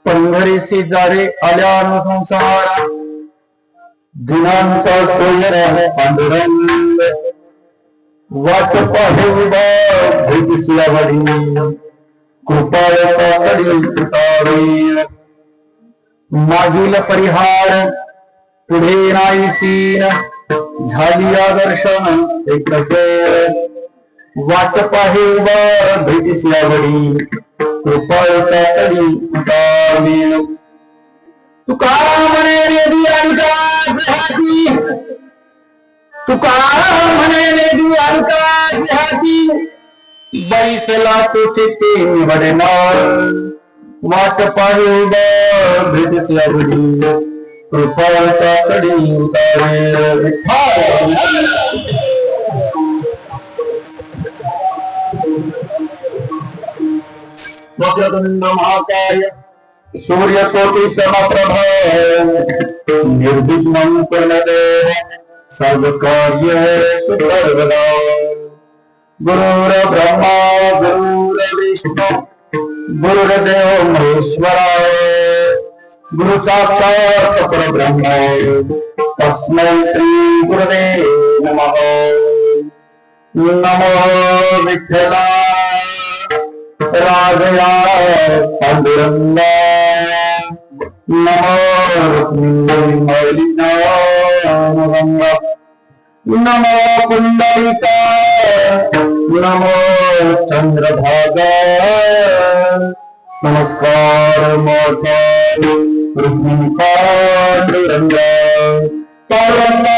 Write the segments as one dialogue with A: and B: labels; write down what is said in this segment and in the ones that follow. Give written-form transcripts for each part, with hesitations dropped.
A: पंढरीसी दारे आल्यान संसार दिनांचा सोयर आहे पांडुरंग वाट पाहे उभा भेटसिया वडी कृपाळता कडी तुतारे मागील परिहार पुढे नाहीसीन झाली दर्शन एक वाट पाहे उभा भेटसिया वडी कृपाळता कडी तुतारे तुका म्हणे रेदी हाती तुका म्हणे रेदी हाती बैसला तुझे ते निवडना वाट पाहे भेटसिया वडी कृपाळता कडी उतारे वक्रतुंड महाकाय सूर्यकोटि समप्रभ निर्विघ्नं कुरुते सर्वकार्येषु सर्वदा गुरुर्ब्रह्मा गुरुर्विष्णु गुरुर्देवो महेश्वरा गुरु साक्षात् परब्रह्म तस्मै श्री गुरवे नमः नमो विठ्ठला राजया पांडुरंगा नमो रुक्मिणीमौलिना नमो कुंडलिका नमो चंद्रभागा नमस्कार मोठा रुक्मिणी पांडुरंगा पांडुरंगा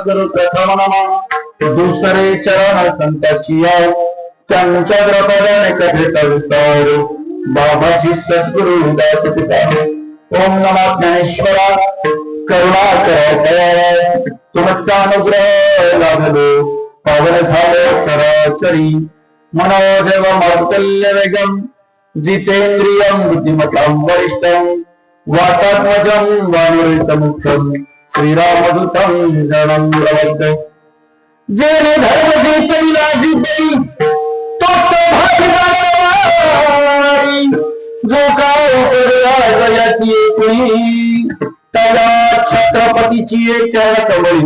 A: करू प्रथम नमा दुसरे चरण संताची त्यांच्या द्रपदाने कथेचा विस्तार बाबाची सद्गुरु दास पिता ओम नमो ज्ञानेश्वरा करुणा करा तुमचा अनुग्रह लाभलो पावन झाले सराचरी मनोजव मौतल्य वेगम जितेंद्रियं बुद्धिमतां वरिष्ठं वातात्मजं वानुरितमुख्यं श्रीरामदूतं जनं प्रवद जेने धर्म जिंकविला जिंकली तो सौभाग्यवान जो काय उपराजयाची कुणी त्याला छत्रपतीची चरण कमळी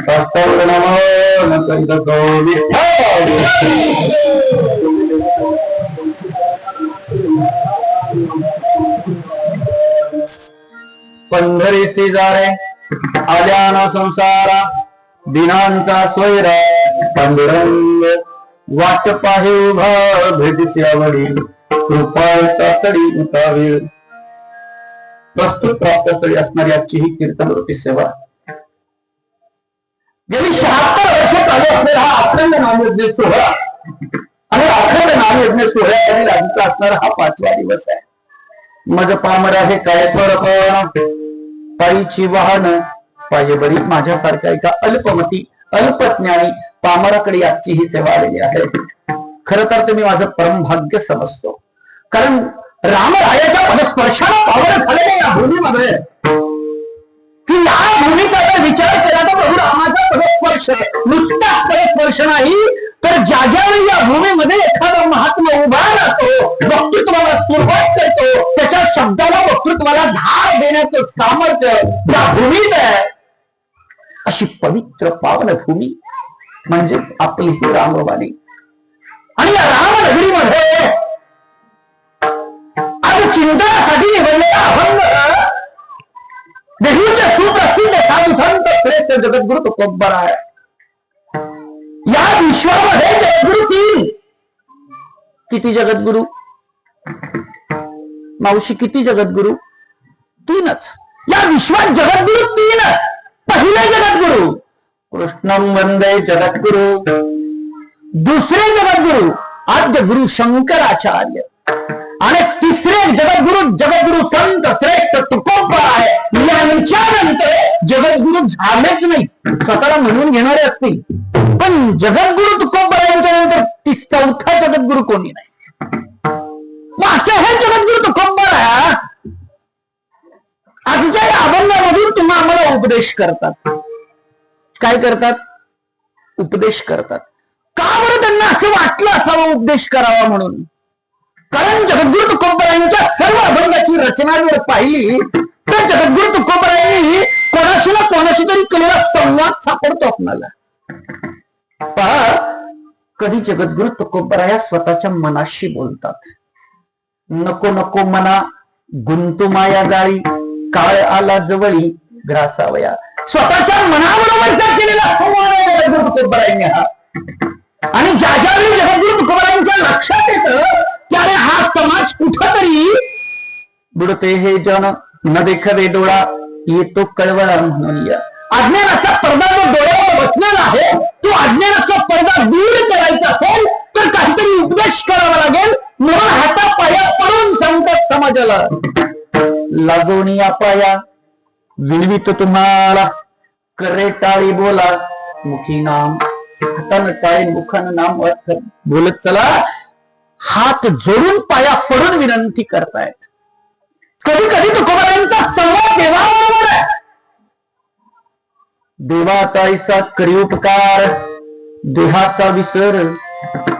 A: शास्त्र नमन करीत तो विठ्ठल पंढरी शेजारे आल्याना संसारा दिनांचा स्वैरा पांडुरंग वाट पाहे उभा भेटस्यावडी कृपाळता तडी उतावे प्रस्तुत प्राप्तस्थळी असणारी आजची ही कीर्तनवृत्ती सेवा गेली 76 वर्ष चालू असलेला हा अखंड नामयज्ञ सोहळा आणि अखंड नामयज्ञ सोहळ्यासाठी लागीचा असणारा हा 5वा दिवस आहे. मज पामर आहे काय थोडं पायीची वाहन पायबरी माझ्यासारख्या एका अल्पमती अल्पज्ञानी पामराकडे आजची ही सेवा आलेली आहे. खर तर तुम्ही माझं परम भाग्य समजतो, कारण रामरायाच्या पदस्पर्शाला पावन झालेल्या या भूमीमध्ये की या भूमीचा जर विचार केला तर प्रभू रामाचा पदस्पर्श नुसताच पदस्पर्श नाही तर ज्या ज्यावेळी या भूमीमध्ये एखादा महात्मा उभा राहतो, वक्तृत्वाला सुरुवात करतो, त्याच्या शब्दाला वक्तृत्वाला धार देण्याचं सामर्थ्य या भूमीत आहे. अशी पवित्र पावन भूमी म्हणजे आपली ही रामवाणी. आणि या रामनगरीमध्ये आज चिंतनासाठी निवडलेला अभंग देहूचे सुप्रसिद्ध साधू संत श्रेष्ठ जगद्गुरु तुकोबरा आहे. या विश्वामध्ये जगद्गुरु 3. किती जगद्गुरु मावशी? किती जगद्गुरु? 3च. या विश्वात जगद्गुरु 3च. पहिले जगद्गुरु कृष्णं वंदे जगद्गुरु, दुसरे जगद्गुरु आद्य गुरु शंकराचार्य आणि तिसरे जगद्गुरु संत श्रेष्ठ तुकोबरा आहे. यांच्यानंतर जगद्गुरु झालेच नाही, स्वतःला म्हणून घेणारे असतील, पण जगद्गुरु तुकोबरा यांच्या नंतर 4था जगद्गुरु कोणी नाही. मग असे हे जगद्गुरु तुकोबरा आजच्या या अभंगामधून तुम्ही आम्हाला उपदेश करतात. काय करतात? उपदेश करतात. का बरं त्यांना असं वाटलं असावं उपदेश करावा म्हणून? कारण जगद्गुरु तुकोबरायांच्या सर्व अभंगाची रचना जर पाहिली तर जगद्गुरु तुकोबरायांनी कोणाशी ना कोणाशी तरी केलेला संवाद सापडतो आपल्याला. पहा, कधी जगद्गुरु तुकोबरा या स्वतःच्या मनाशी बोलतात. नको नको मना गुंतू माया जाळी, काळ आला जवळी ग्रासावया. स्वतःच्या मनाबरोबरचा केलेला संवाद आहे जगद्गुरु तुकोबरायांनी हा. आणि ज्या ज्यावेळी जगद्गुरु तुकोबरायांच्या लक्षात येतं त्याने हा समाज कुठतरी बुडते हे जन न देखवे डोळा येतो कळवळा म्हणून या. अज्ञानाचा पडदा जो डोळ्यावर बसलेला आहे तो अज्ञानाचा पडदा दूर करायचा असेल तर काहीतरी उपदेश करावा लागेल. म्हणून हातापाया पडून सांगतात समाजाला, लागोनी पाया विनवित तुम्हाला, करे टाळी बोला मुखी नाम. हातानं टाळी मुखानं नाम बोलत चला. हात जोडून पाया पडून विनंती करतायत. कधी कधी तुकोबरायांचा संवाद देवाबरोबर आहे. देवा ताईसा करी उपकार, देहाचा विसर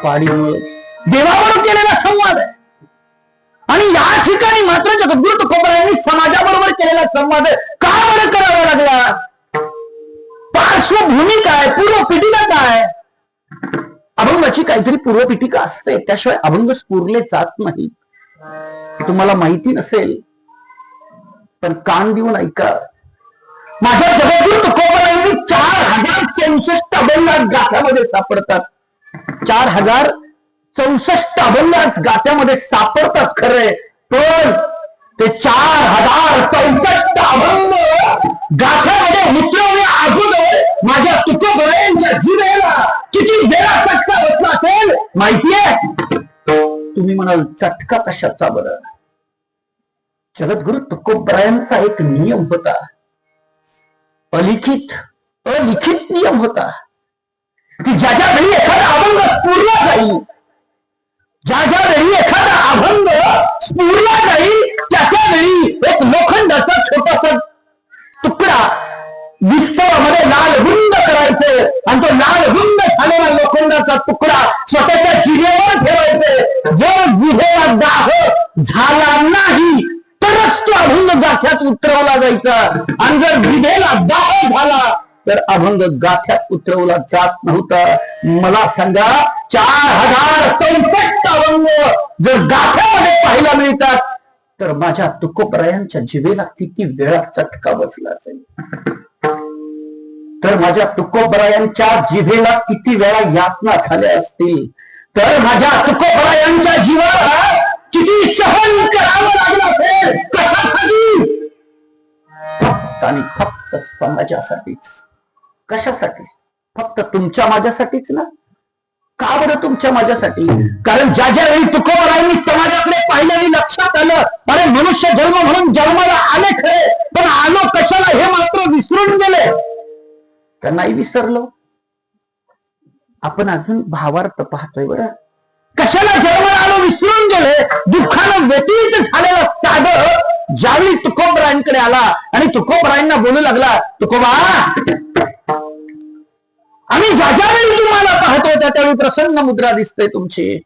A: पाडीमुळे. देवाबरोबर केलेला संवाद आहे. आणि या ठिकाणी मात्र जगद्गुरु तुकोबरायांनी समाजाबरोबर केलेला संवाद का बरं करावा लागला? पार्श्वभूमी काय, पूर्वपीठिका काय? अभंगाची काहीतरी पूर्वपीठिका असते, त्याशिवाय अभंग स्फुरले जात नाही. तुम्हाला माहिती नसेल पण कान देऊन ऐका. माझ्या जगद्गुरु तुकोबरायांनी 4064 अभंग गाथ्यामध्ये सापडतात. 4064 अभंग गाथ्यामध्ये सापडतात खरे, पण ते 4064 अभंग गाथ्यामध्ये उतरवण्या अगोदर माझ्या तुकोबरायांच्या जिभेला किती वेळा चटका बसला असेल माहितीये? तुम्ही म्हणाल चटका कशाचा बरं? जगद्गुरु तुकोबरायांचा एक नियम होता, अलिखित नियम होता की ज्या ज्या वेळी एखादा अभंग स्फुरला जाईल, ज्या ज्या वेळी एखादा अभंग स्फुरला जाईल त्याच्या वेळी एक लोखंडाचा छोटासा तुकडा विस्तवामध्ये लालगुंद करायचे आणि तो लालगुंद झालेला लोखंडाचा तुकडा स्वतःच्या जिभेवर ठेवायचे. जर जिभेला दाह झाला नाही तरच तो अभंग गाठ्यात उतरवला जायचा आणि जर जिभेला दाह झाला तर अभंग गाठ्यात उतरवला जात नव्हता. मला सांगा 4064 अभंग जर गाठ्यामध्ये पाहायला मिळतात तर माझ्या तुकोबरायांच्या जिभेला किती वेळा चटका बसला असेल, तर माझ्या तुकोबरायांच्या जिभेला किती वेळा यातना झाल्या असतील, तर माझ्या तुकोबरायांच्या जीवाला किती सहन करावं लागलं असेल. कशासाठी? फक्त आणि फक्त समाजासाठीच. कशासाठी? फक्त तुमच्या माझ्यासाठीच ना. का बरं तुमच्या माझ्यासाठी? कारण ज्या ज्यावेळी तुकोबरायांनी समाजाकडे पाहिलं आणि लक्षात आलं, अरे मनुष्य जन्म म्हणून जन्माला आले खरे, पण आलो कशाला हे मात्र विसरून गेले. का नाही विसरलो? आपण अजून भावार्थ पाहतोय बरं. कशाला जन्माला आलो विसरून गेले. दुःखानं व्यतीत झालेला साधक ज्यावेळी तुकोबरायांकडे आला आणि तुकोबरायांना बोलू लागला, तुकोबा आम्ही ज्या ज्यावेळी तुम्हाला पाहतो त्यावेळी प्रसन्न मुद्रा दिसते तुमची,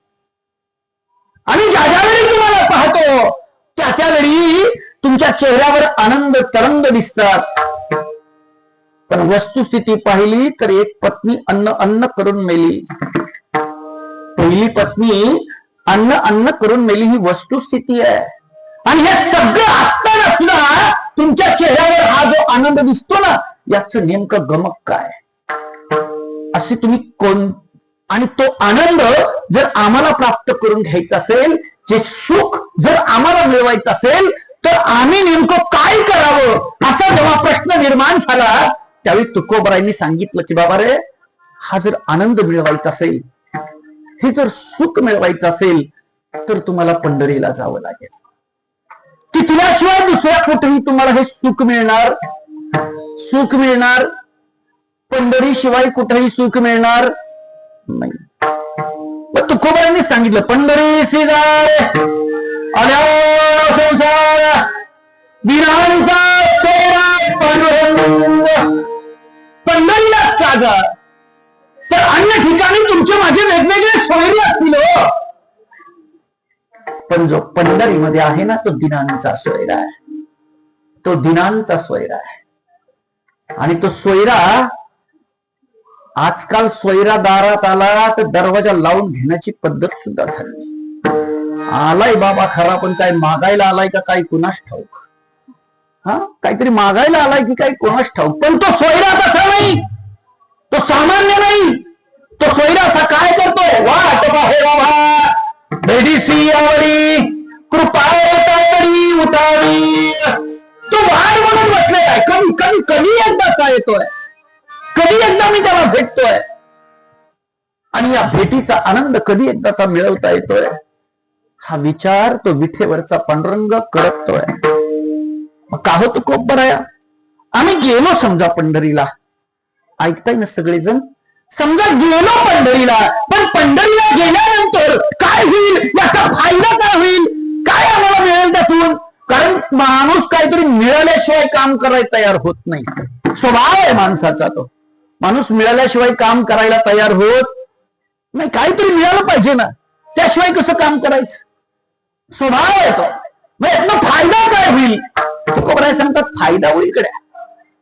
A: आम्ही ज्या ज्यावेळी तुम्हाला पाहतो त्यावेळी तुमच्या चेहऱ्यावर आनंद तरंग दिसतात, पण वस्तुस्थिती पाहिली तर एक पत्नी अन्न अन्न करून मेली. पहिली पत्नी अन्न अन्न करून मेली ही वस्तुस्थिती आहे. आणि हे सगळं असताना सुद्धा तुमच्या चेहऱ्यावर हा जो आनंद दिसतो ना, याचं नेमकं गमक काय? असे तुम्ही कोण? आणि तो आनंद जर आम्हाला प्राप्त करून घ्यायचा असेल, जे सुख जर आम्हाला मिळवायचं असेल, तर आम्ही नेमकं काय करावं असा जेव्हा प्रश्न निर्माण झाला त्यावेळी तुकोबरायांनी सांगितलं की बाबा रे, हा जर आनंद मिळवायचा असेल, हे जर सुख मिळवायचं असेल, तर तुम्हाला पंढरीला जावं लागेल. तिथल्याशिवाय दुसऱ्या कुठेही तुम्हाला हे सुख मिळणार, सुख मिळणार पंढरी शिवाय कुठेही सुख मिळणार नाही. मग तुकोबरायांनी सांगितलं, पंढरी सिदारे आल्या संसार दिनांचा पंढरीला का जा, तर अन्य ठिकाणी तुमचे माझे वेगवेगळे सोयरे असतील हो. पण जो पंढरीमध्ये आहे ना, तो दिनांचा सोयरा आहे, तो दिनांचा सोयरा आहे. आणि तो सोयरा आजकाल सोयरा दारात आला तर दरवाजा लावून घेण्याची पद्धत सुद्धा झाली. आलाय बाबा खरा, पण काय मागायला आलाय का काय कुणास ठाऊक. हा, काहीतरी मागायला आलाय की काय कुणास ठाऊक. पण तो सोयरा तसा नाही, तो सामान्य नाही. तो सोयरा असा काय करतोय, वाट पाहे बाबा भेडीसी आवडी कृपा उठावी. तो वाट म्हणून बसलेला आहे. कधी एकदा येतोय, कधी एकदा मी त्याला भेटतोय आणि या भेटीचा आनंद कधी एकदाचा मिळवता येतोय, हा विचार तो विठेवरचा पांडुरंग करतोय. मग का होतो तुकोबराया, आम्ही गेलो समजा पंढरीला, ऐकताय ना सगळेजण, समजा गेलो पंढरीला, पण पंढरीला गेल्यानंतर काय होईल, याचा फायदा काय होईल, काय आम्हाला मिळेल त्यातून? कारण माणूस काहीतरी मिळाल्याशिवाय काम करायला तयार होत नाही. स्वभाव आहे माणसाचा तो. माणूस मिळाल्याशिवाय काम करायला तयार होत नाही. काहीतरी मिळालं पाहिजे ना, त्याशिवाय कसं काम करायचं, स्वभाव आहे तो. मग यातनं फायदा काय होईल? तुकोबराय सांगतात, फायदा होईल कडे,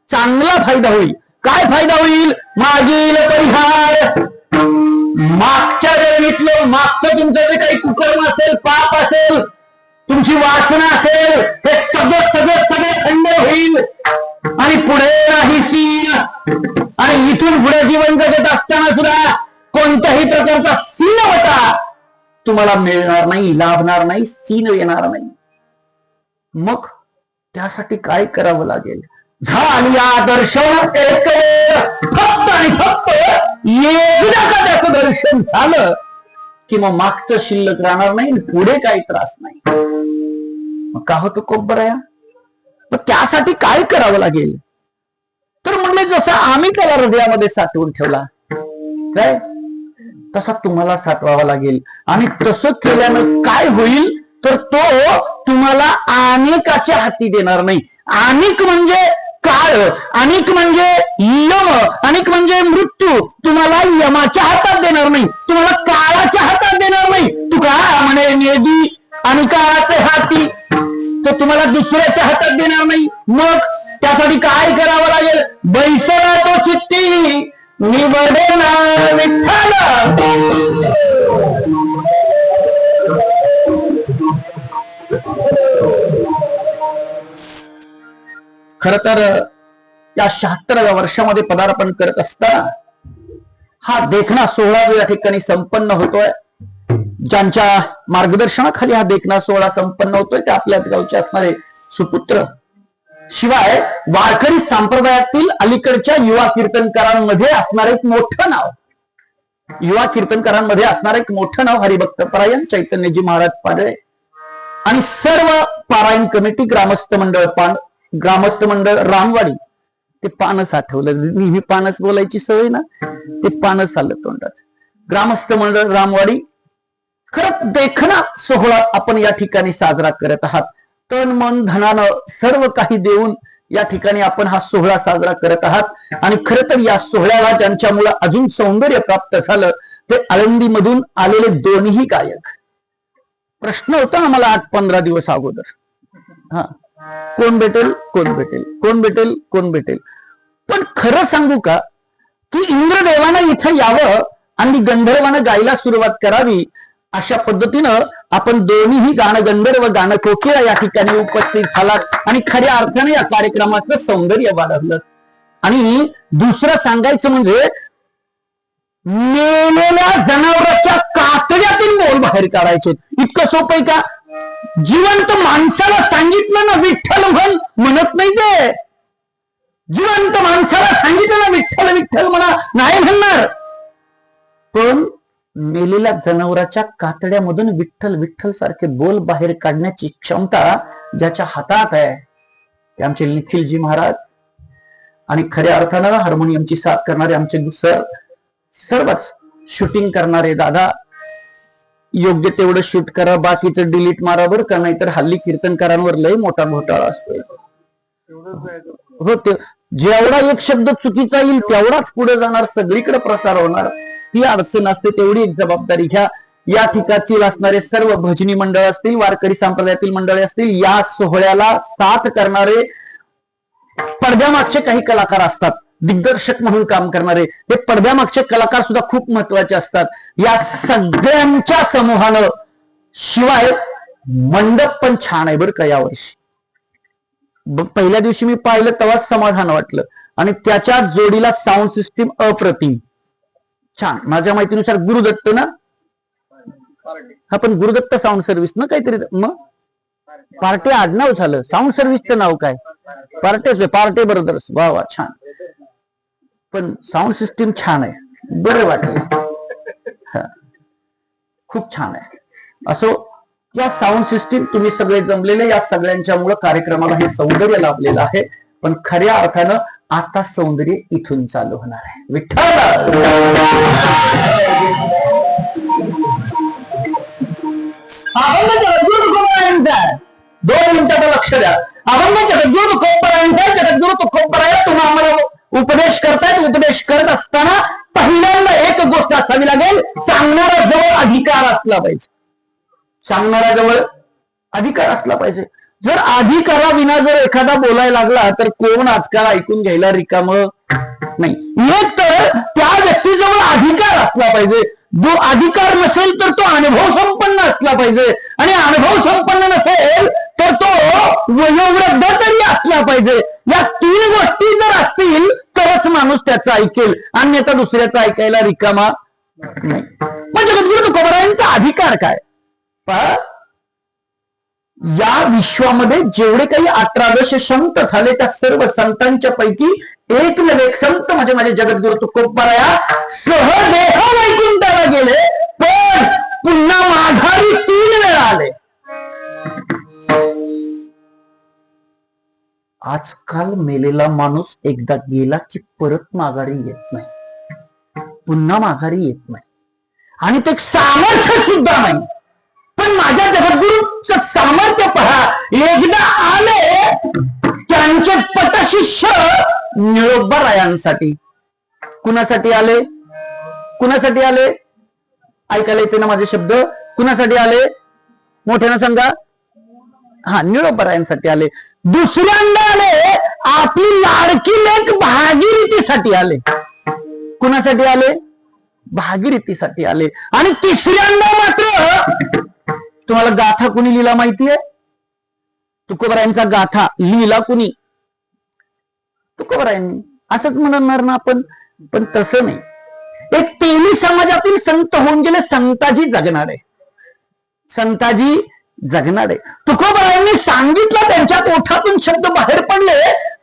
A: चांगला फायदा होईल. काय फायदा होईल? मागील परिहार. मागच्या जन्मीतलं मागचं तुमचं जे काही कुकर्म असेल, पाप असेल, तुमची वासना असेल, हे सगळं थंड होईल आणि पुढे नाही सीन. आणि इथून पुढे जीवन जगत असताना सुद्धा कोणत्याही प्रकारचा सीनवटा तुम्हाला मिळणार नाही, लाभणार नाही, सीन येणार नाही. मग त्यासाठी काय करावं लागेल? झाल्या दर्शन एक वेळ, फक्त आणि फक्त एकदा का त्याचं दर्शन झालं की मग मागचं शिल्लक राहणार नाही, पुढे काही त्रास नाही. मग का होतो तुकोबराया? मग त्यासाठी काय करावं लागेल? तर म्हणले, जसं आम्ही त्याला हृदयामध्ये साठवून ठेवला काय, तसा तुम्हाला साठवावा लागेल. आणि तसं केल्यानं काय होईल, तर तो तुम्हाला अनेकाच्या हाती देणार नाही. अनेक म्हणजे काळ, अनेक म्हणजे यम, अनेक म्हणजे मृत्यू तुम्हाला यमाच्या हातात देणार नाही, तुम्हाला काळाच्या हातात देणार नाही. तुका म्हणे नेदी आणि काळाचे हाती, तो तुम्हाला दुसऱ्याच्या हातात देणार नाही. मग त्यासाठी काय करावं लागेल? बैसला तो चित्ती निवडेना विठ्ठल. खर तर या 76व्या वर्षामध्ये पदार्पण करत असताना हा देखणा सोहळा जो या ठिकाणी संपन्न होतोय, ज्यांच्या मार्गदर्शनाखाली हा देखणा सोहळा संपन्न होतोय ते आपल्याच गावचे असणारे सुपुत्र, शिवाय वारकरी संप्रदायातील अलीकडच्या युवा कीर्तनकारांमध्ये असणार एक मोठं नाव, युवा कीर्तनकारांमध्ये असणार एक मोठं नाव हरिभक्तपरायण चैतन्यजी महाराज पाडळे आणि सर्व पारायण कमिटी, ग्रामस्थ मंडळ रामवाडी. ते पानस आठवलं, नेहमी पानस बोलायची सवय ना, ते पानस आलं तोंडात. ग्रामस्थ मंडळ रामवाडी, खरंच देखणा सोहळा आपण या ठिकाणी साजरा करत आहात. तन मन धनानं सर्व काही देऊन या ठिकाणी आपण हा सोहळा साजरा करत आहात. आणि खरं तर या सोहळ्याला ज्यांच्यामुळे अजून सौंदर्य प्राप्त झालं ते आळंदीमधून आलेले दोन्ही गायक. प्रश्न होता आम्हाला 8-15 दिवस अगोदर, कोण भेटेल कोण भेटेल कोण भेटेल कोण भेटेल. पण खरं सांगू का की इंद्रदेवानं इथं यावं आणि गंधर्वानं गायला सुरुवात करावी, अशा पद्धतीनं आपण दोन्हीही गाणगंधर्व गाणं कोकिळा या ठिकाणी उपस्थित झालात आणि खऱ्या अर्थाने या कार्यक्रमाचं सौंदर्य वाढवलं. आणि दुसरं सांगायचं म्हणजे मेलेल्या जनावराच्या कातड्यातून बोल बाहेर काढायचे. इतकं सोपं आहे का? जिवंत माणसाला सांगितलं ना विठ्ठल म्हण, म्हणत नाही ते. जिवंत माणसाला सांगितलं ना विठ्ठल विठ्ठल म्हणा, नाही म्हणणार. पण मेलेल्या जनावराच्या कातड्यामधून विठ्ठल विठ्ठल सारखे बोल बाहेर काढण्याची क्षमता ज्याच्या हातात आहे ते आमचे निखिलजी महाराज आणि खऱ्या अर्थानं हार्मोनियमची साथ करणारे आमचे सर, सर्वच शूटिंग करणारे दादा. योग्य तेवढं शूट करा, बाकीचं डिलीट मारा बरं का, नाहीतर हल्ली कीर्तनकारांवर लय मोठा घोटाळा असतोय. हो, ते जेवढा एक शब्द चुकीचा येईल तेवढाच पुढे जाणार, सगळीकडे प्रसार होणार. ही अडचण असते, तेवढी एक जबाबदारी घ्या. या ठिकाणची असणारे सर्व भजनी मंडळ असतील, वारकरी संप्रदायातील मंडळे असतील, या सोहळ्याला साथ करणारे पडद्यामागचे काही कलाकार असतात, दिग्दर्शक म्हणून काम करणारे. हे पडद्यामागचे कलाकार सुद्धा खूप महत्वाचे असतात. या सगळ्यांच्या समूहानं, शिवाय मंडप पण छान आहे बरं का यावर्षी. पहिल्या दिवशी मी पाहिलं तेव्हा समाधान वाटलं आणि त्याच्या जोडीला साऊंड सिस्टीम अप्रतिम छान. माझ्या माहितीनुसार गुरुदत्त ना, हा पण गुरुदत्त साऊंड सर्व्हिस ना काहीतरी, मग पार्टे आडनाव झालं, साऊंड सर्व्हिसचं नाव काय? Partey brothers. वा वा, छान. पण साऊंड सिस्टीम छान आहे, बरं वाटलं, खूप छान आहे. असो, या साऊंड सिस्टीम तुम्ही सगळे जमलेले, या सगळ्यांच्या मुळे कार्यक्रमाला हे सौंदर्य लाभलेलं आहे. पण खऱ्या अर्थानं आता सौंदर्य इथून चालू होणार आहे. विठ्ठल दोन मिनिटाचं लक्ष द्या. अभंग जगद्गुरु तुकोबरायांचा, जगद्गुरु तुकोबराय तुम्ही आम्हाला उपदेश करतायत. उपदेश करत असताना पहिल्यांदा एक गोष्ट असावी लागेल, सांगणारा जवळ अधिकार असला पाहिजे. सांगणाऱ्याजवळ अधिकार असला पाहिजे. जर अधिकाराविना जर एखादा बोलायला लागला तर कोण आजकाल ऐकून घ्यायला रिकाम नाही. एक तर त्या व्यक्तीजवळ अधिकार असला पाहिजे. जो अधिकार नसेल तर तो अनुभव संपन्न असला पाहिजे, आणि अनुभव संपन्न नसेल तर तो वयोवृद्ध तरी असला पाहिजे. या 3 गोष्टी जर असतील तरच माणूस त्याचं ऐकेल, अन्यथा दुसऱ्याचं ऐकायला रिकामा नाही. म्हणजे जगद्गुरु तुकोबरायांचा अधिकार काय? या विश्वामध्ये जेवढे काही 18 संत झाले त्या सर्व संतांच्या पैकी एक नव्हे एक संत म्हणजे माझे जगद्गुरु तुकोबराया सहदेह वैकुंठाला गेले, पण पुन्हा माघारी 3 वेळा आले. आजकाल मेलेला माणूस एकदा गेला की परत माघारी येत नाही, पुन्हा माघारी येत नाही, आणि ते सामर्थ्य सुद्धा नाही. पण माझ्या जगद्गुरूचं सामर्थ्य पहा, एकदा आले त्या त्यांचे पटशिष्य निळोबारायांसाठी. कुणासाठी आले? कुणासाठी आले? ऐकायला येते ना माझे शब्द? कुणासाठी आले? मोठ्यानं सांगा. हा, निळोबारायांसाठी आले. दुसऱ्यांदा आले आपली लाडकी लेक भागीरथीसाठी आले. कुणासाठी आले? भागीरथीसाठी आले. आणि तिसऱ्यांदा मात्र तुम्हाला गाथा कुणी लिहिला माहितीये? तुकोबरायांचा गाथा लिहिला कुणी? तुकोबरायांनी. असंच म्हणणार ना आपण, पण तसं नाही. एक तेली समाजातील संत होऊन गेले संताजी जगणारे. संताजी जगणारे. तुकोबरायांनी सांगितलं, त्यांच्या ओठातून शब्द बाहेर पडले,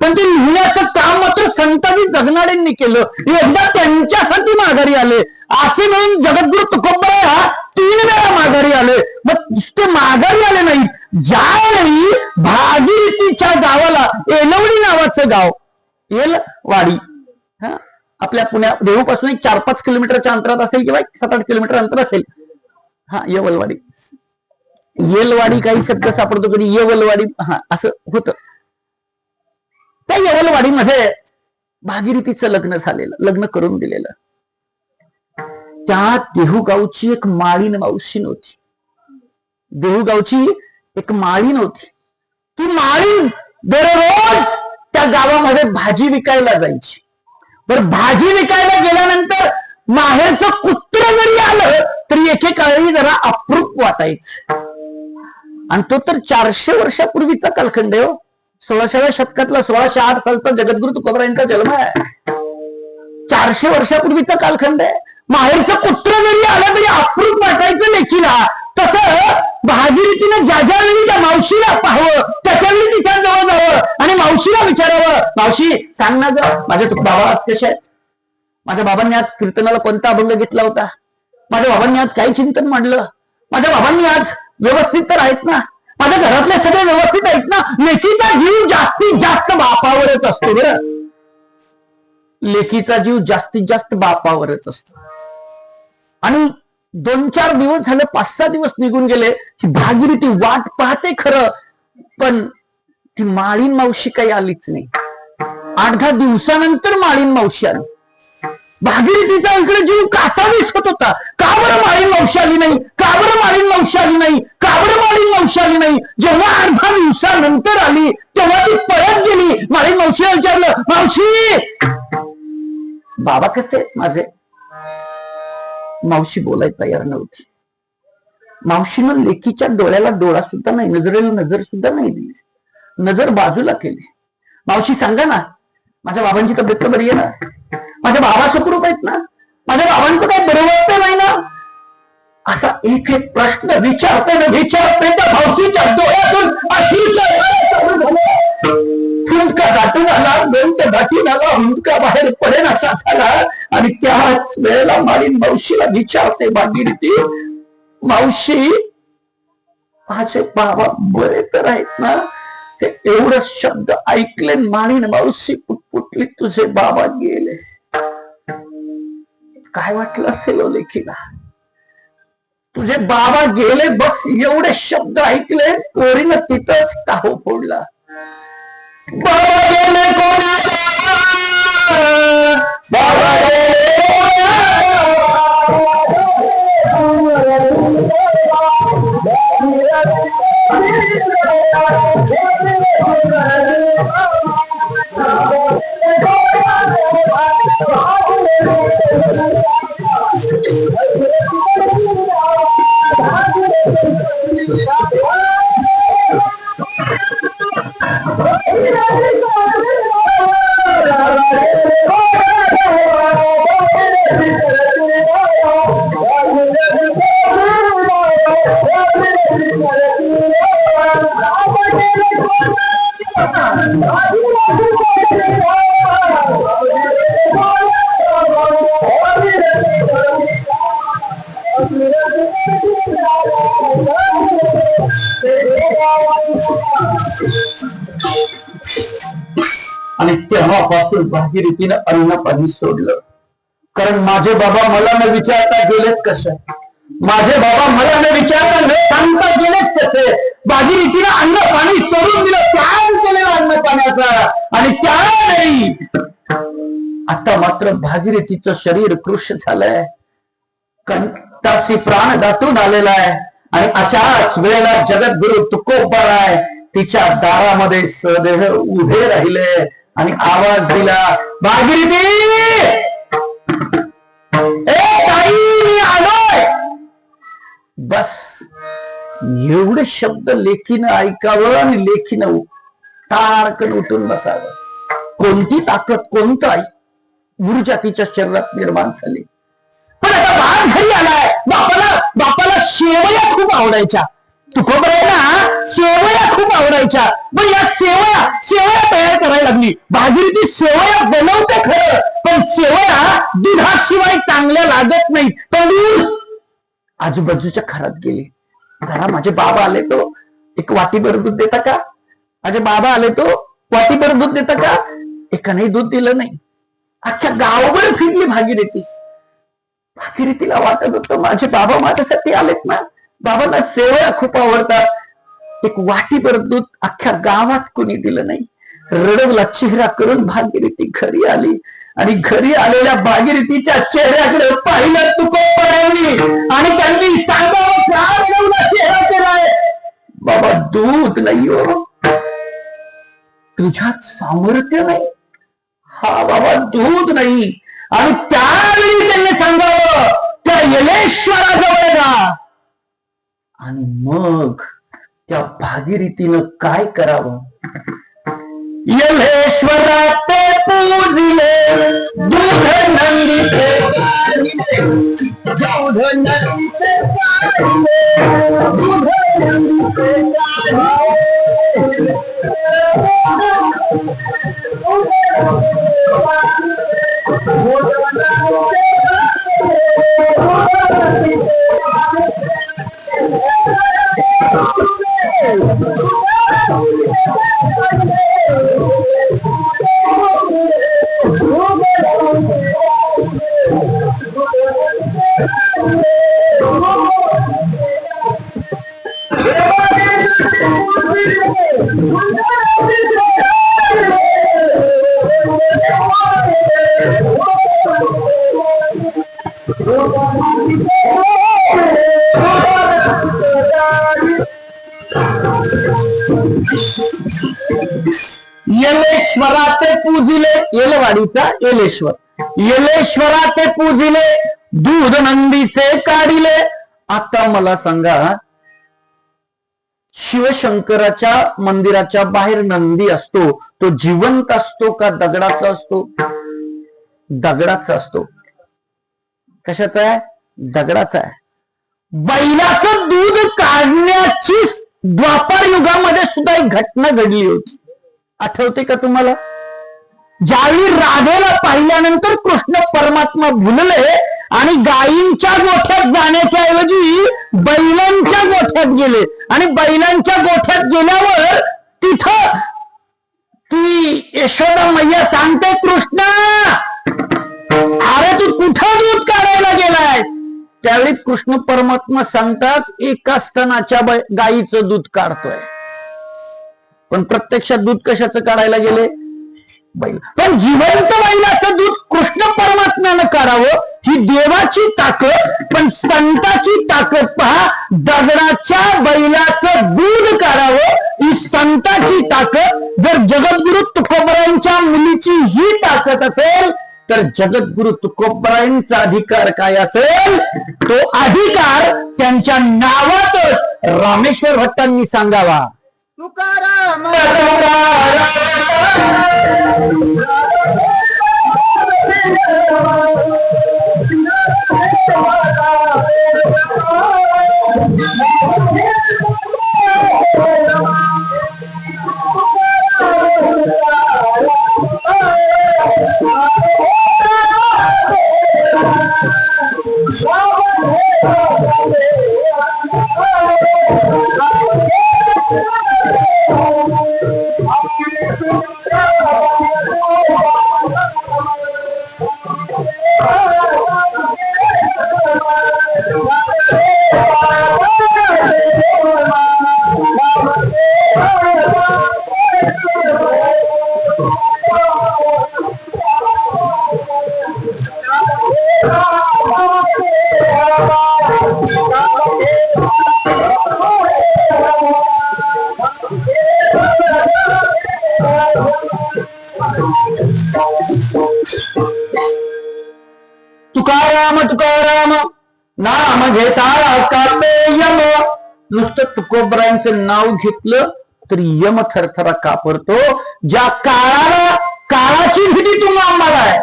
A: पण ते लिहिण्याचं काम मात्र संताजी जगणाऱ्यांनी केलं. एकदा त्यांच्यासाठी माघारी आले. असे म्हणून जगद्गुरु तुकोबराय 3 वेळा माघारी आले. मग ते माघारी आले नाहीत. ज्यावेळी भागीरथीच्या गावाला एलवडी नावाचं गाव, एलवाडी, हा, आपल्या पुण्या देहूपासून 4-5 किलोमीटरच्या अंतरात असेल किंवा 7-8 किलोमीटर अंतर असेल. हा, येवलवाडी. येलवाडी काही शब्द सापडतो कधी, येवलवाडी, हा, असं होतं. त्या येवलवाडीमध्ये भागीरथीचं लग्न झालेलं, लग्न करून दिलेलं. त्या देहूगावची एक माळीन मावशी नव्हती. देहूगावची एक माळीन होती. ती माळीन दररोज त्या गावामध्ये भाजी विकायला जायची. बरं, भाजी विकायला गेल्यानंतर माहेरचं कुत्र जरी आलं तरी एकेकाळी जरा अप्रूप वाटायचं. आणि तो तर 400 वर्षापूर्वीचा कालखंड आहे. 16व्या शतकातला, 1608 सालचा जगद्गुरु तुकोबरायांचा जन्म आहे. 400 वर्षापूर्वीचा कालखंड आहे. माहेरचं कुत्र जरी आलं तरी अप्रूप वाटायचं लेकीला. तसं भागीरथीने ज्या ज्यावेळी त्या मावशीला पाहावं, त्याच्यावेळी तिच्या जवळ जावं आणि मावशीला विचारावं, मावशी सांग ना ग, माझे बाबा आज कसे आहेत? माझ्या बाबांनी आज कीर्तनाला कोणता अभंग घेतला होता? माझ्या बाबांनी आज काय चिंतन मांडलं? माझ्या बाबांनी आज व्यवस्थित तर आहेत ना? माझ्या घरातले सगळे व्यवस्थित आहेत ना? लेकीचा जीव जास्तीत जास्त बापावरच असतो. बरं, लेकीचा जीव जास्तीत जास्त बापावरच असतो. आणि 2-4 दिवस झाले, 5-6 दिवस निघून गेले. ही भागीरथी वाट पाहते खरं, पण ती माळीन मावशी काही आलीच नाही. 8-10 दिवसानंतर माळीन मावशी आली. भागीरथीचा इकडे जीव कासावीस होत होता. का बरं माळीन मावशी आली नाही? का बरं माळीन मावशी आली नाही? का बरं माळीन मावशी आली नाही? जेव्हा 8-10 दिवसानंतर आली तेव्हा ती पळत गेली. माळीन मावशीला विचारलं, मावशी बाबा कसे आहेत माझे? मावशी बोलायला तयार नव्हती. मावशीनं लेकीच्या डोळ्याला डोळा सुद्धा नाही, नजरेला नजर सुद्धा नाही दिली. नजर बाजूला केली. मावशी सांगा ना, माझ्या बाबांची तब्येत बरी आहे ना? माझ्या बाबा सुखरूप आहेत ना? माझ्या बाबांचं काय बरोबर नाही ना? असा एक एक प्रश्न विचारते त्या मावशीच्या डोळ्यातून हुंदका दाटून आला. 2 ते दाटून आला, हुंदका बाहेर पडेल असा झाला. आणि त्याच वेळेला माळीन मावशीला विचारते भागीरथी, मावशी माझे बाबा बरे तर आहेत ना? ते एवढं शब्द ऐकले माळीन मावशी पुटपुटली, तुझे बाबा गेले. काय वाटलं असेल लेकीला? तुझे बाबा गेले, बस एवढे शब्द ऐकले, पोरीनं तिथंच टाहो फोडला. बाबा गेले कोणी? बाबा आणि तेव्हापासून भागीरथीनं अन्न पाणी सोडलं. कारण माझे बाबा मला न विचारता गेलेत कसं? माझे बाबा मला न विचारता न सांगता गेलेच कसे. भागीरथीनं अन्न पाणी सोडून दिलं, त्याग केलेला अन्न पाण्याचा, आणि त्या नाही. आता मात्र भागीरथीचं शरीर कृश झालंय, कंठाशी प्राण दाटून आलेला आहे, आणि अशाच वेळेला जगद्गुरु तुकोबाराय तिच्या दारामध्ये सदेह उभे राहिले आणि आवाज दिला, भागीरथी, ए ताई, मी आलोय. बस एवढे शब्द लेखीनं ऐकावं आणि लेखीनं तारकन उठून बसावं. कोणती ताकद, कोणता ऊर्जा तिच्या शरीरात निर्माण झाली. पण आता बाळ घरी आलाय. बापाला शेवया खूप आवडायच्या. तुकोबरायला शेवया खूप आवडायच्या. पण या शेवया तयार करायला लागली. भागीरथी शेवया बनवते खरं, पण शेवया दुधाशिवाय चांगल्या लागत नाही. पण दूध आजूबाजूच्या घरात गेली. जरा माझे बाबा आले तो एक वाटीभर दूध देता का? माझे बाबा आले तो वाटीभर दूध देता का? एकाने दूध दिलं नाही. अख्ख्या गावभर फिरली भागीरथी. भागीरथीला वाटत होतं माझे बाबा माझ्यासाठी आलेत ना, बाबांना शेवया खूप आवडतात. एक वाटीभर दूध अख्ख्या गावात कुणी दिलं नाही. रडवला चेहरा करून भागीरथी घरी आली, आणि घरी आलेल्या भागीरथीच्या चेहऱ्याकडे पाहिलं तुकोबरायांनी, आणि त्यांनी सांगावं, का रडवला चेहरा केलाय? बाबा दूध नाही हो, तुझ्यात सामर्थ्य नाही. हा बाबा दूध नाही. आणि त्यावेळी त्यांनी सांगावं, त्या येलेश्वराजवळ जा. आणि मग त्या भागीरथीनं काय करावं? येलेश्वरा ते पूजिले, दूध नंदीचे काढिले, दूध नंदीचे काढिले, दूध नंदीचे काढिले. येलेश्वरा ते पूजिले, येलवाडीचा येलेश्वर, येलेश्वरा ते पूजिले, दूध नंदीचे काढिले. आता मला सांगा, शिवशंकराच्या मंदिराच्या बाहेर नंदी असतो, तो जिवंत असतो का दगडाचा असतो? दगडाचा असतो. कशाचा आहे? दगडाचा आहे. बैलाचं दूध काढण्याची द्वापार युगामध्ये सुद्धा एक घटना घडली होती. आठवते का तुम्हाला? ज्यावेळी राधेला पाहिल्यानंतर कृष्ण परमात्मा भुलले आणि गायींच्या गोठ्यात जाण्याच्या ऐवजी बैलांच्या गोठ्यात गेले, आणि बैलांच्या गोठ्यात गेल्यावर तिथं ती यशोदा मैया सांगते, कृष्णा, अरे तू कुठं दूध काढायला गेलाय? त्यावेळी कृष्ण परमात्मा सांगतात, एका स्तनाच्या गायीचं दूध काढतोय. पण प्रत्यक्षात दूध कशाचं काढायला गेले? बैल. पण जिवंत बैलाचं दूध कृष्ण परमात्म्यानं काढावं ही देवाची ताकद, पण संताची ताकद पहा. दगडाच्या बैलाचं दूध काढावं ही संताची ताकद. जर जगद्गुरु तुकोबरायांच्या मुलीची ही ताकद असेल, तर जगद्गुरु तुकोबरायांचा अधिकार काय असेल? तो अधिकार त्यांच्या नावातच रामेश्वर भट्टांनी सांगावा. तुकाराम तुकाराम तुकाराम नाम घेता कापे यम. नुसतं तुकोबरायांचं नाव घेतलं तरी यम थरथरा कापरतो. ज्या काळाला काळाची भीती तुम्हा आम्हाला आहे,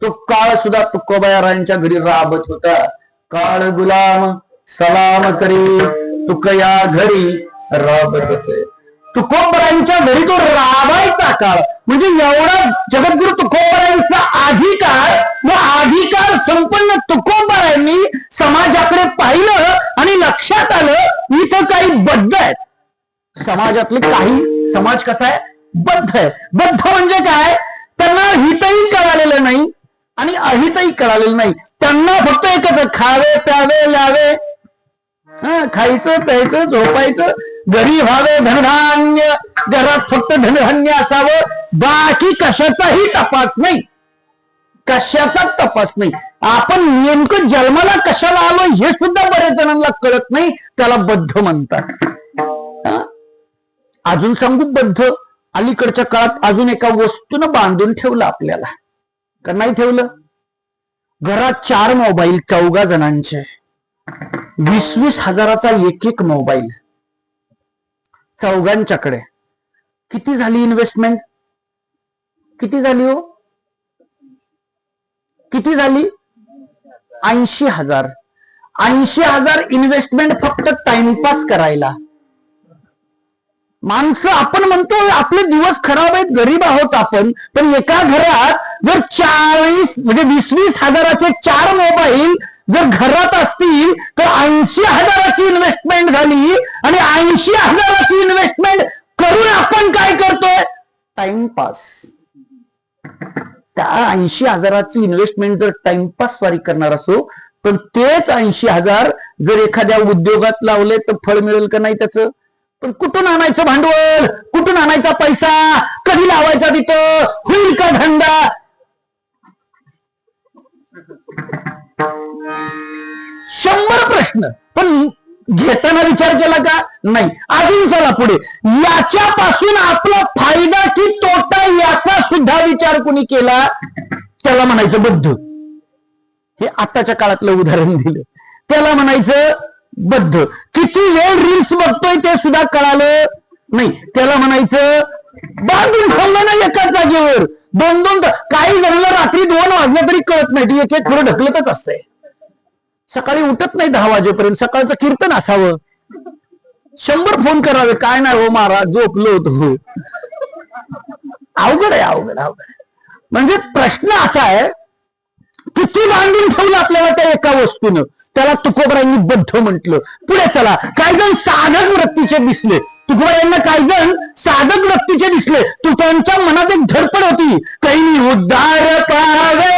A: तो काळ सुद्धा तुकोबरायांच्या घरी राबत होता. काळ गुलाम सलाम करी तुकया घरी राबत असे. तुकोबरायांच्या घरी तो राबायचा काळ म्हणजे एवढा जगद्गुरु तुकोबरायांचा अधिकार व अधिकार संपन्न तुकोबरायांनी समाजाकडे पाहिलं आणि लक्षात आलं इथं काही बद्ध आहेत. समाजातले काही समाज कसा आहे, बद्ध आहे. बद्ध म्हणजे काय, त्यांना हितही कळालेलं नाही आणि अहितही कळालेलं नाही. त्यांना फक्त एकच खावे प्यावे लावे, खायचं प्यायचं झोपायचं, घरी व्हावे धनधान्य, घरात फक्त धनधान्य असावं, बाकी कशाचाही तपास नाही, कशाचाच तपास नाही. आपण नेमकं जन्माला कशाला आलो हे सुद्धा बरेच जणांना कळत नाही, त्याला बद्ध म्हणतात. अजून सांगू बद्ध अलीकडच्या काळात अजून एका वस्तूनं बांधून ठेवलं आपल्याला, का नाही ठेवलं? घरात 4 मोबाईल 4 जणांचे, 20-20 हजाराचा एक एक मोबाईल 4च्याकडे. किती झाली इन्व्हेस्टमेंट? किती झाली हो? किती झाली? 80,000. 80,000 इन्व्हेस्टमेंट फक्त टाइमपास करायला. माणसं आपण म्हणतो आपले दिवस खराब आहेत, गरीब आहोत आपण, पण एका घरात जर 40 म्हणजे 20-20 हजाराचे 4 मोबाईल जर घरात असतील तर 80,000ची इन्व्हेस्टमेंट झाली. आणि 80,000ची इन्व्हेस्टमेंट करून आपण काय करतोय? टाइमपास. त्या 80,000ची इन्व्हेस्टमेंट जर टाइमपास वारी करणार असो, पण तेच 80,000 जर एखाद्या उद्योगात लावले तर फळ मिळेल का नाही त्याचं? पण कुठून आणायचं भांडवल, कुठून आणायचा पैसा, कधी लावायचा तिथं, होईल का धंदा? 100 प्रश्न, पण घेताना विचार केला का? नाही. अजून चला पुढे, याच्यापासून आपला फायदा की तोटा याचा सुद्धा विचार कोणी केला, त्याला म्हणायचं बद्ध. हे आताच्या काळातलं उदाहरण दिलं, त्याला म्हणायचं बद्ध. किती वेळ रील्स बघतोय ते सुद्धा कळालं नाही, त्याला म्हणायचं बांधून ठेवलं नाही एकाच जागेवर. 2-2 काही जणांना रात्री 2 वाजले तरी कळत नाही, एक एक थोडं ढकलतच असतंय. सकाळी उठत नाही 10 वाजेपर्यंत, सकाळचं कीर्तन असावं. 100 फोन करावे, काय नाही हो महाराज झोपलो होतो. अवघड आहे, अवघड अवघड. म्हणजे प्रश्न असा आहे, किती बांधून ठेवलं आपल्याला त्या एका वस्तूनं, त्याला तुकोबरायांनी बद्ध म्हटलं. पुढे चला, काही जण साधक वृत्तीचे दिसले. तुकोबरायांना काही जण साधक वृत्तीचे दिसले, तू त्यांच्या मनात एक धडपड होती, काही उद्धार पावे.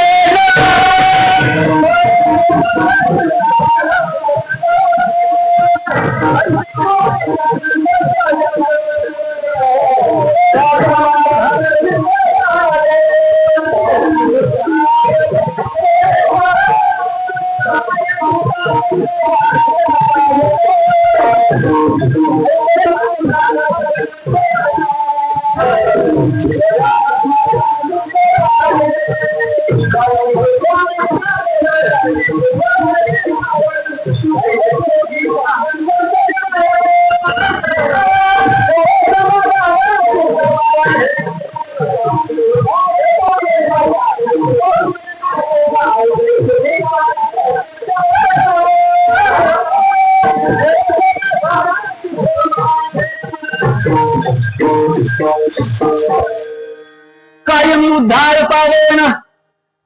A: कायमी उद्धार पावेन,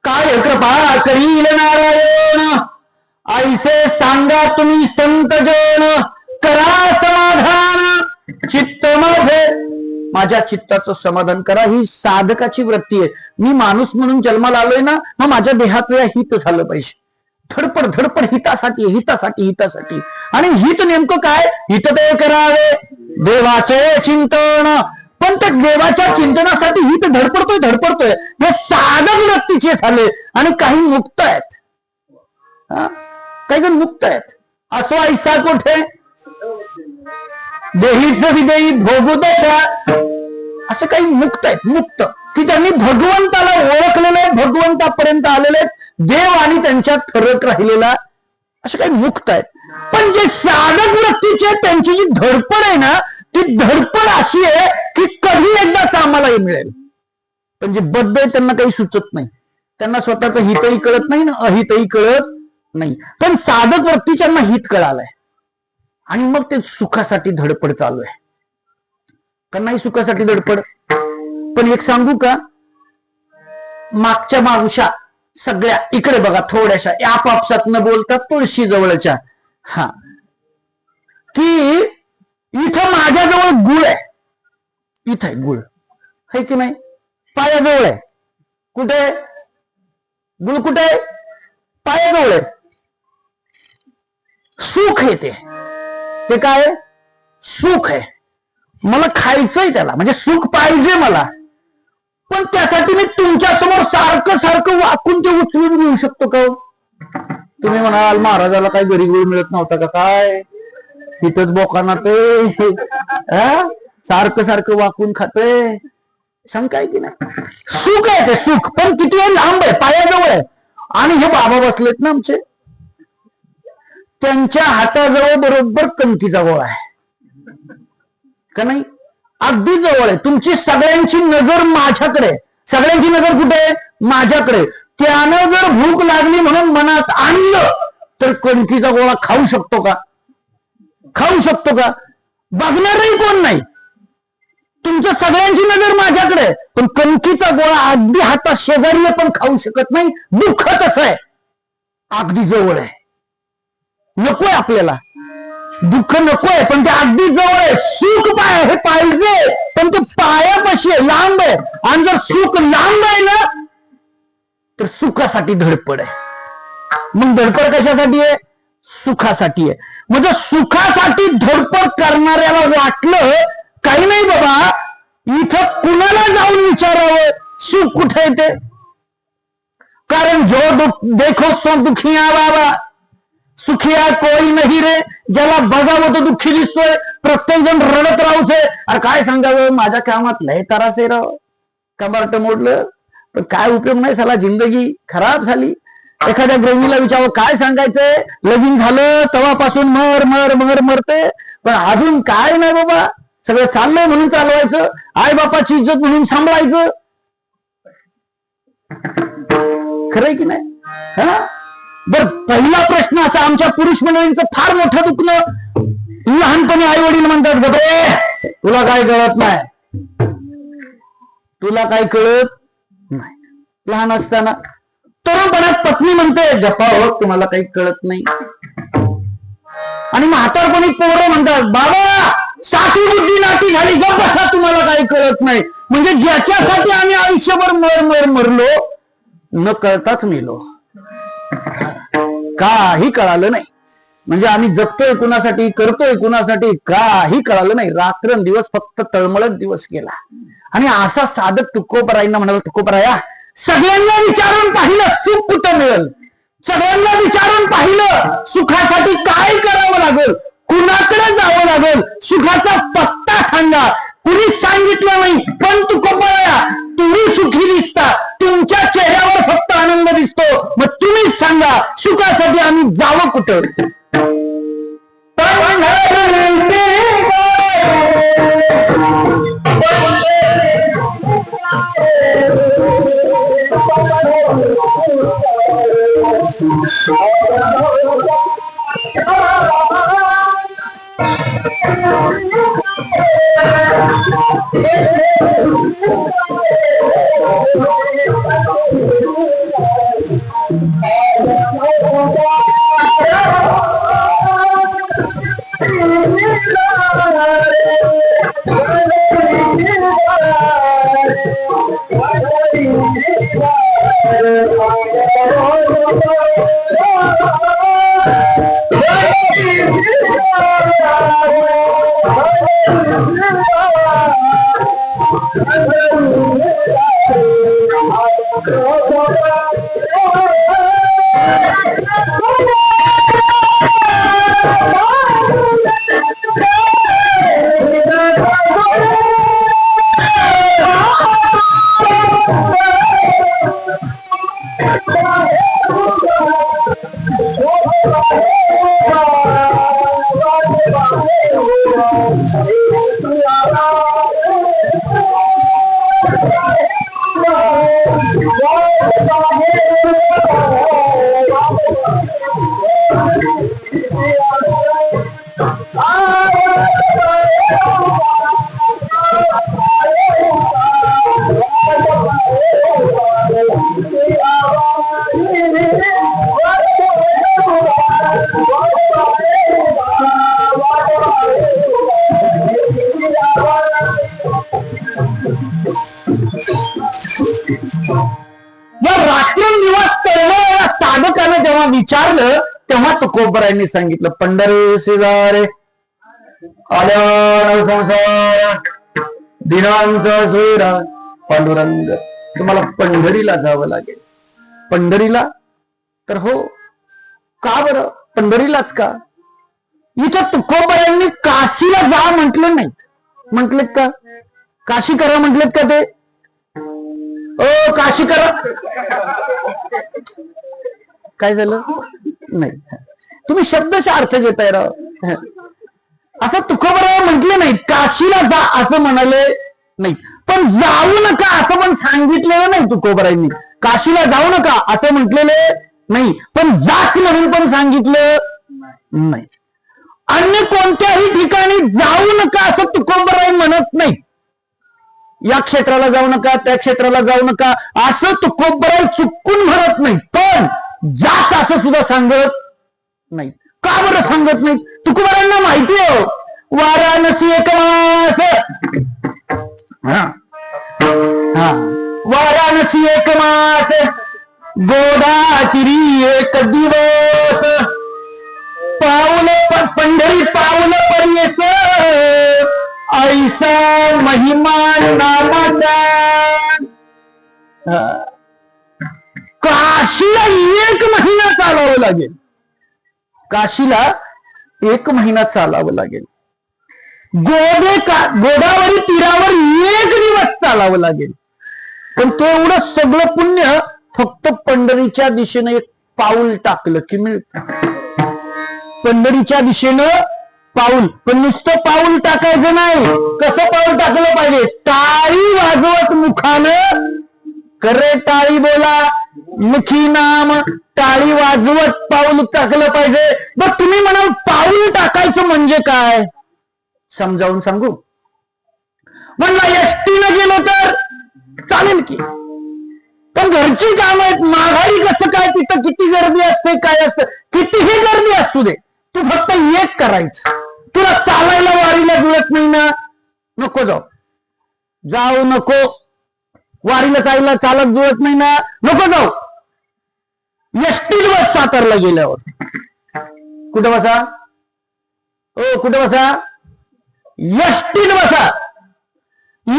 A: काय कृपा करील नारायण. ऐसे सांगा तुम्ही संत जन, करा समाधान चित्त माझे. माझ्या चित्ताचं समाधान करा, ही साधकाची वृत्ती आहे. मी माणूस म्हणून जन्माला आलोय ना, मग माझ्या देहाचं हित झालं पाहिजे. धडपड धडपड हितासाठी हितासाठी हितासाठी. आणि हित नेमकं काय? हित ते करावे देवाचे चिंतन. पण त्या देवाच्या चिंतनासाठी हित धडपडतोय धडपडतोय. हे साधक वृत्तीचे झाले आणि काही मुक्त आहेत. काही जण मुक्त आहेत. असो ऐसा कोठे देहीच विदेही भोगुदशा, असं काही मुक्त आहेत. मुक्त की त्यांनी भगवंताला ओळखलेलं आहे, भगवंतापर्यंत आलेले आहेत, देव आणि त्यांच्यात फरक राहिलेला, असे काही मुक्त आहेत. पण जे साधक वृत्तीचे त्यांची जी धडपड आहे ना, ती धडपड अशी आहे की कधी एकदाच आम्हालाही मिळेल. पण जे बद्ध आहे त्यांना काही सुचत नाही, त्यांना स्वतःचं हितही कळत नाही ना अहितही कळत नाही. पण साधक वृत्तीच्यांना हित कळालंय आणि मग ते सुखासाठी धडपड चालू आहे. का नाही सुखासाठी धडपड? पण एक सांगू का, मागच्या मावशा सगळ्या इकडे बघा थोड्याशा आपापसात न बोलतात तुळशी जवळच्या, की इथं माझ्याजवळ गुळ आहे, इथं आहे गुळ आहे की नाही, पायाजवळ आहे. कुठे गुळ? कुठे आहे? पायाजवळ आहे. सुख आहे ते काय सुख आहे, मला खायचंय त्याला, म्हणजे सुख पाहिजे मला. पण त्यासाठी मी तुमच्या समोर सारखं सारखं वाकून ते उचलून घेऊ शकतो का? तुम्ही म्हणाल महाराजाला काय घरी गुळ मिळत नव्हता का? काय इथंच बोकाना ते सारखं सारखं वाकून खातोय, शंका आहे की नाही? सुख आहे ते सुख, पण किती वेळ लांब आहे, पायाजवळ आहे. आणि हे बाबा बसलेत ना आमचे, त्यांच्या हाताजवळ बरोबर कणकीचा गोळा आहे का नाही? अगदी जवळ आहे. तुमची सगळ्यांची नजर माझ्याकडे, सगळ्यांची नजर कुठे? माझ्याकडे. त्यानं जर भूक लागली म्हणून मनात आणलं तर कणकीचा गोळा खाऊ शकतो का? खाऊ शकतो का? बघणारही कोण नाही. तुमच्या सगळ्यांची नजर माझ्याकडे, पण कणकीचा गोळा अगदी हातात शेजारी पण खाऊ शकत नाही. दुःख तसं आहे, अगदी जवळ आहे. नकोय आपल्याला दुःख, नकोय, पण ते अगदी जवळ आहे. सुख हे पाहिजे, पण ते पायापाशी आहे, लांब आहे. आणि जर सुख लांब आहे ना तर सुखासाठी धडपड आहे. मग धडपड कशासाठी आहे? सुखासाठी आहे. म्हणजे सुखासाठी धडपड करणाऱ्याला वाटलं काही नाही बाबा, इथं कुणाला जाऊन विचारावं सुख कुठे येते. कारण जो देखो सो दुखिया बाबा, सुखिया कोई नाही रे. ज्याला बघावं तो दुःखी दिसतोय, प्रत्येक जण रडत राहूचे. अरे काय सांगावं, माझ्या कामात लय तरासे राव, कंबार्ट मोडलं, पण काय उपयोग नाही, साला जिंदगी खराब झाली. एखाद्या गृहिणीला विचारावं काय सांगायचंय, लगीन झालं तेव्हापासून मर मर मर मरते, पण अजून काय नाही बाबा, सगळं चाललंय म्हणून चालवायचं, आई बापाची इज्जत म्हणून सांभाळायचं. खरंय की नाही? बर, पहिला प्रश्न असा, आमच्या पुरुष मंडळींचं फार मोठं दुखणं, लहानपणी आई वडील म्हणतात गप्रे तुला काय कळत नाही, तुला काय कळत नाही. लहान असताना. तरुणपणात पत्नी म्हणते गप्पा हो तुम्हाला काही कळत नाही. आणि म्हातारपणी पोरं म्हणतात बाबा साथी बुद्धी नाती झाली, गप्प बसा तुम्हाला काही कळत नाही. म्हणजे ज्याच्यासाठी आम्ही आयुष्यभर मर मर मरलो, न कळताच मेलो, काही कळालं नाही. म्हणजे आम्ही जगतोय कुणासाठी, करतोय कुणासाठी, काही कळालं नाही. रात्रंदिवस फक्त तळमळत दिवस गेला. आणि असा साधक तुकोबरायांना म्हणाला, तुकोबराया सगळ्यांना विचारून पाहिलं सुख कुठं मिळेल, सगळ्यांना विचारून पाहिलं सुखासाठी काय करावं लागेल, कुणाकडे जावं लागेल, सुखाचा पत्ता सांगा. कुणीच सांगितलं नाही. पण तुकोबराया तुम्ही सुखी दिसता, तुमच्या चेहऱ्यावर फक्त आनंद दिसतो, मग तुम्हीच सांगा सुखासाठी आम्ही जावं कुठं. या रात्रंदिवस तळमळलेल्या साधकानं जेव्हा विचारलं तेव्हा तुकोबरायांनी सांगितलं, पंढरी शेजारे आल्यान संसार दिनांचा सोयरा पांडुरंग. तुम्हाला पंढरीला जावं लागेल. पंढरीला? तर हो. का बरं पंढरीलाच का? इथं तुकोबरायांनी काशीला जा म्हटलं नाही. म्हटलेत का? काशी करा म्हटलेत का ते? ओ काशी करा. काय झालं? नाही, तुम्ही शब्दशः अर्थ घेताय राव. असं तुकोबराय म्हटले नाही. काशीला जा असं म्हणाले नाही. पण जाऊ नका असं पण सांगितलेलं नाही तुकोबरायांनी. काशीला जाऊ नका असं म्हटलेले नाही, पण जाच म्हणून पण सांगितलं नाही. अन्य कोणत्याही ठिकाणी जाऊ नका असं तुकोबराय म्हणत नाही. या क्षेत्राला जाऊ नका, त्या क्षेत्राला जाऊ नका असं तुकोबराय चुकून म्हणत नाही. पण जाच असं सुद्धा सांगत नाही. का बरं सांगत नाही? तुकोबरायांना माहिती आहे वाराणसी एक मास. वाराणसी एक मास, गोदाचिरी एक दिवस, पाऊल पंढरी पाऊल पर्यस, ऐसा महिमा नामाचा. काशीला 1 महिना चालावं लागेल. काशीला 1 महिना चालावं लागेल. गोदावरी तीरावर 1 दिवस चालावं लागेल. पण ते एवढं सगळं पुण्य फक्त पंढरीच्या दिशेने 1 पाऊल टाकलं की मिळतं. पंढरीच्या दिशेनं पाऊल. पण नुसतं पाऊल टाकायचं नाही. कसं पाऊल टाकलं पाहिजे? टाळी वाजवत मुखानं, करे टाळी बोला मुखी नाम. टाळी वाजवत पाऊल टाकलं पाहिजे. मग तुम्ही म्हणाल पाऊल टाकायचं म्हणजे काय? समजावून सांगू. म्हणलं एसटीनं गेलो तर चालेल की, पण घरची काम आहेत. माघारी कसं काय? तिथं किती गर्दी असते, काय असतं, कितीही गर्दी असू दे, तू फक्त एक करायचं. तुला चालायला वारीला जुळत नाही ना, नको जाऊ. जाऊ नको. वारीला चालायला चालत जुळत नाही ना, नको जाऊ. एसटी बस सातारला गेल्यावर कुठं बसा? ओ कुठं बसा? एसटी बसा.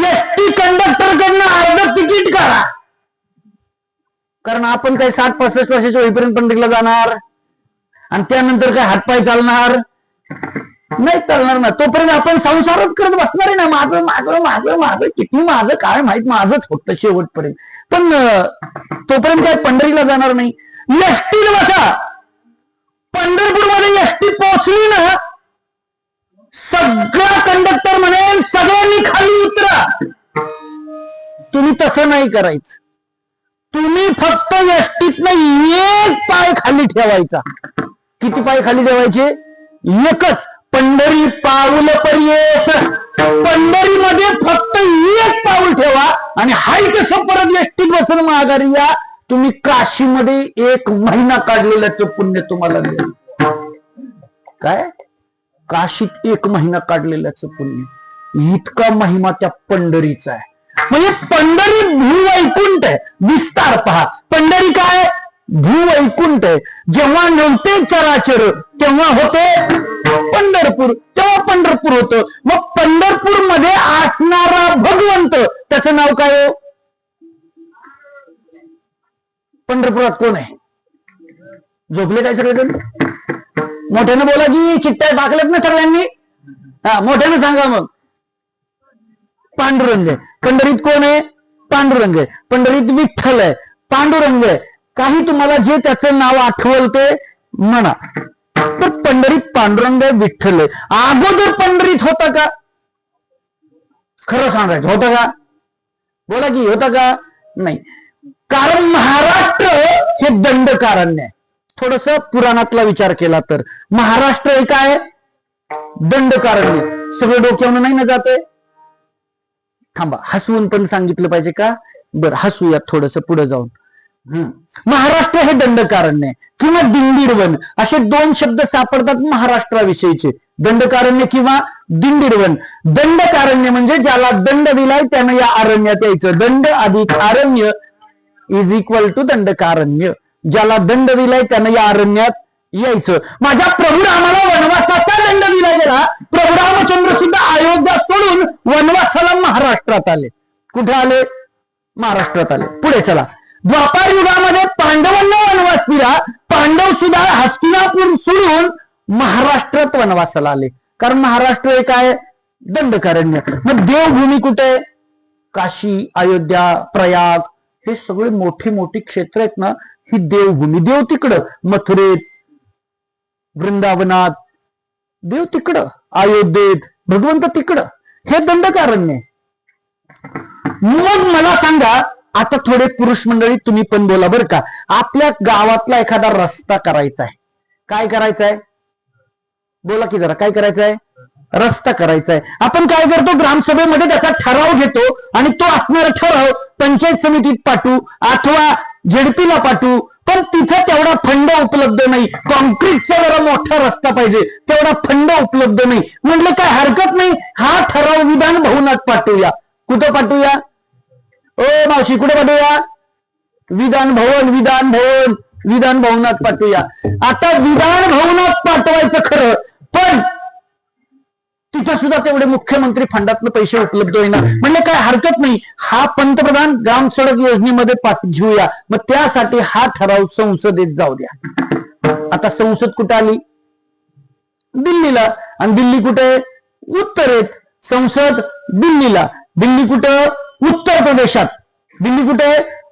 A: एसटी कंडक्टर कडनं अर्ध तिकीट काढा. कारण आपण काही 60-65 वर्षाच्या होईपर्यंत पंढरीला जाणार आणि त्यानंतर काय हातपाय चालणार नाही. चालणार ना. तोपर्यंत आपण संसारच करत बसणार आहे ना. माझं माझं माझं माझं किती माझं काय माहित, माझंच फक्त शेवटपर्यंत. पण तोपर्यंत काय पंढरीला जाणार नाही. एसटी बसा. पंढरपूरमध्ये एसटी पोहोचली ना, सगळा कंडक्टर म्हणेल सगळ्यांनी खाली उतरा. तुम्ही तसं नाही करायचं. तुम्ही फक्त एसटीतनं 1 पाय खाली ठेवायचा. किती पाय खाली ठेवायचे? 1च. पंढरी पाऊल पर्येस. पंढरीमध्ये फक्त 1 पाऊल ठेवा आणि हाय तसं परत एसटीत बसून माघारी या. तुम्ही काशीमध्ये 1 महिना काढलेल्याचं पुण्य तुम्हाला मिळेल. काय? काशीत 1 महिना काढलेल्याचं पुण्य. इतका महिमा त्या पंढरीचा आहे. म्हणजे पंढरी भूवैकुंठ आहे. विस्तार पहा. पंढरी काय? भूवैकुंठ आहे. जेव्हा नव्हते चराचर तेव्हा होते पंढरपूर. तेव्हा पंढरपूर होतं. मग पंढरपूर मध्ये असणारा भगवंत त्याचं नाव काय? पंढरपुरात कोण आहे? झोपले काय सगळेजण? मोठ्यानं बोला की चिट्ट्या टाकल्यात ना सगळ्यांनी. मोठ्यानं सांगा मग. पांडुरंग आहे. पंढरीत कोण आहे? पांडुरंग आहे. पंढरीत विठ्ठल आहे. पांडुरंग आहे. काही तुम्हाला जे त्याचं नाव आठवल ते म्हणा. तर पंढरीत पांडुरंग विठ्ठल अगोदर पंढरीत होता का? खरं सांगायचं होतं का? बोला की होतं का? नाही. कारण महाराष्ट्र हे दंडकारण्य आहे. थोडस पुराणातला विचार केला तर महाराष्ट्र हे काय? दंडकारण्य. सगळं डोक्यावर नाही ना जाते. थांबा, हसवून पण सांगितलं पाहिजे का? बरं, हसूयात थोडस पुढे जाऊन. महाराष्ट्र हे दंडकारण्य किंवा दिंडीरवन असे दोन शब्द सापडतात महाराष्ट्राविषयीचे. दंडकारण्य किंवा दिंडीरवन. दंडकारण्य म्हणजे ज्याला दंड दिलाय त्यानं या अरण्यात यायचं. दंड अधिक अरण्य इज इक्वल टू दंडकारण्य. ज्याला दंड दिलाय त्यानं या अरण्यात यायचं. माझ्या प्रभू रामाला वनवासाचा दंड दिला गेला. प्रभू रामचंद्र सुद्धा अयोध्या सोडून वनवासाला महाराष्ट्रात आले. कुठे आले? महाराष्ट्रात आले. पुढे चला. द्वापार युगामध्ये पांडवांना वनवास दिला. पांडव सुद्धा हस्तिनापूर सोडून महाराष्ट्रात वनवासाला आले. कारण महाराष्ट्र हे काय? दंडकारण्य. मग देवभूमी कुठे? काशी, अयोध्या, प्रयाग हे सगळे मोठी मोठी क्षेत्र आहेत ना, ही देवभूमी. देव तिकडं मथुरेत, वृंदावनात, देव तिकडं अयोध्येत, भगवंत तिकडं. हे दंडकारण्य. मग मला सांगा, आता थोडे पुरुष मंडळी तुम्ही पण बोला बरं का. आपल्या गावातला एखादा रस्ता करायचा आहे. काय करायचा आहे? बोला की जरा. काय करायचं आहे? रस्ता करायचा आहे. आपण काय करतो? ग्रामसभेमध्ये त्याचा ठराव घेतो आणि तो असणारा ठराव पंचायत समितीत पाठवू अथवा झेडपीला पाठवू. पण तिथं तेवढा फंड उपलब्ध नाही. कॉन्क्रीटचा जरा मोठा रस्ता पाहिजे, तेवढा फंड उपलब्ध नाही. म्हटलं काय हरकत नाही, हा ठराव विधान भवनात पाठवूया. कुठं पाठवूया? ओ मावशी, कुठे पाठवूया? विधान भवन. विधान भवन. विधान भवनात पाठवूया. आता विधान भवनात पाठवायचं खरं, पण तिथं सुद्धा तेवढे मुख्यमंत्री फंडातनं पैसे उपलब्ध होईना. म्हणजे काय हरकत नाही, हा पंतप्रधान ग्राम सडक योजनेमध्ये घेऊया. मग त्यासाठी हा ठराव संसदेत जाऊ द्या. आता संसद कुठे आली? दिल्लीला. आणि दिल्ली कुठे? उत्तरेत. संसद दिल्लीला. दिल्ली कुठं? उत्तर प्रदेशात. दिल्ली कुठे?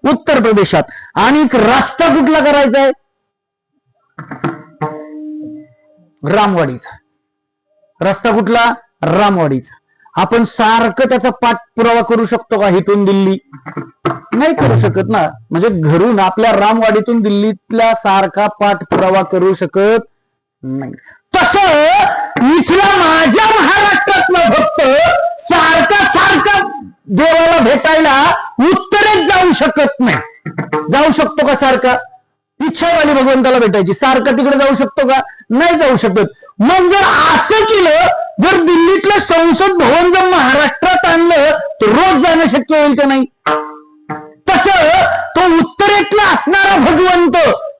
A: उत्तर प्रदेशात. आणि रस्ता कुठला करायचा आहे? रामवाडीचा. रस्ता कुठला? रामवाडीचा. आपण सारखं त्याचा पाठपुरावा करू शकतो का? इथून दिल्ली नाही करू शकत ना. म्हणजे घरून आपल्या रामवाडीतून दिल्लीतला सारखा पाठपुरावा करू शकत नाही. तसं इथला माझ्या महाराष्ट्रातला भक्त सारखा सारखा देवाला भेटायला उत्तरेत जाऊ शकत नाही. जाऊ शकतो का सारखा? इच्छावाली भगवंताला भेटायची, सारखं तिकडे जाऊ शकतो का? नाही जाऊ शकत. मग जर असं केलं, जर दिल्लीतलं संसद भवन जर महाराष्ट्रात आणलं तर रोज जाणं शक्य होईल का नाही? तसं तो उत्तरेतला असणारा भगवंत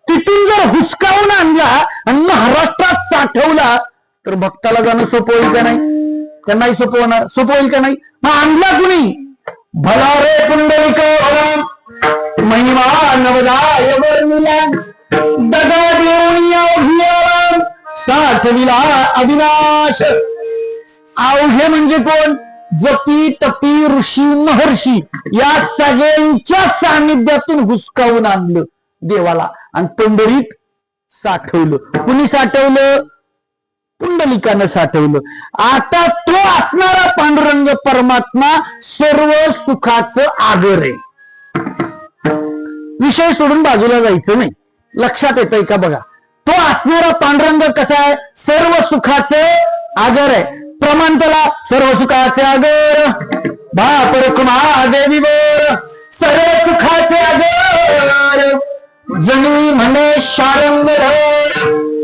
A: तिथून जर हुसकावून आणला आणि महाराष्ट्रात साठवला तर भक्ताला जाणं सोपं होईल का नाही? का नाही सोपं होणार? सोपं होईल का नाही? मग आणला कुणी? भला रे पुंडलिक महिमा नवदाय वर्णिला दगा देऊन अवघ्या साठविला अविनाश. अवघे म्हणजे कोण? जपी तपी ऋषी महर्षी या सगळ्यांच्या सानिध्यातून हुसकावून आणलं देवाला आणि पंढरीत साठवलं. कुणी साठवलं? पुंडलिकानं साठवलं. आता तो असणारा पांडुरंग परमात्मा सर्व सुखाचं आगर आहे. विषय सोडून बाजूला जायचं नाही. लक्षात येतंय का? बघा, तो असणारा पांडुरंग कसा आहे? सर्व सुखाचे आगर आहे. प्रमाण त्याला सर्व सुखाचे आगर बापर महादेवीवर सर्व सुखाचे आगर जणू म्हणे शारंगधर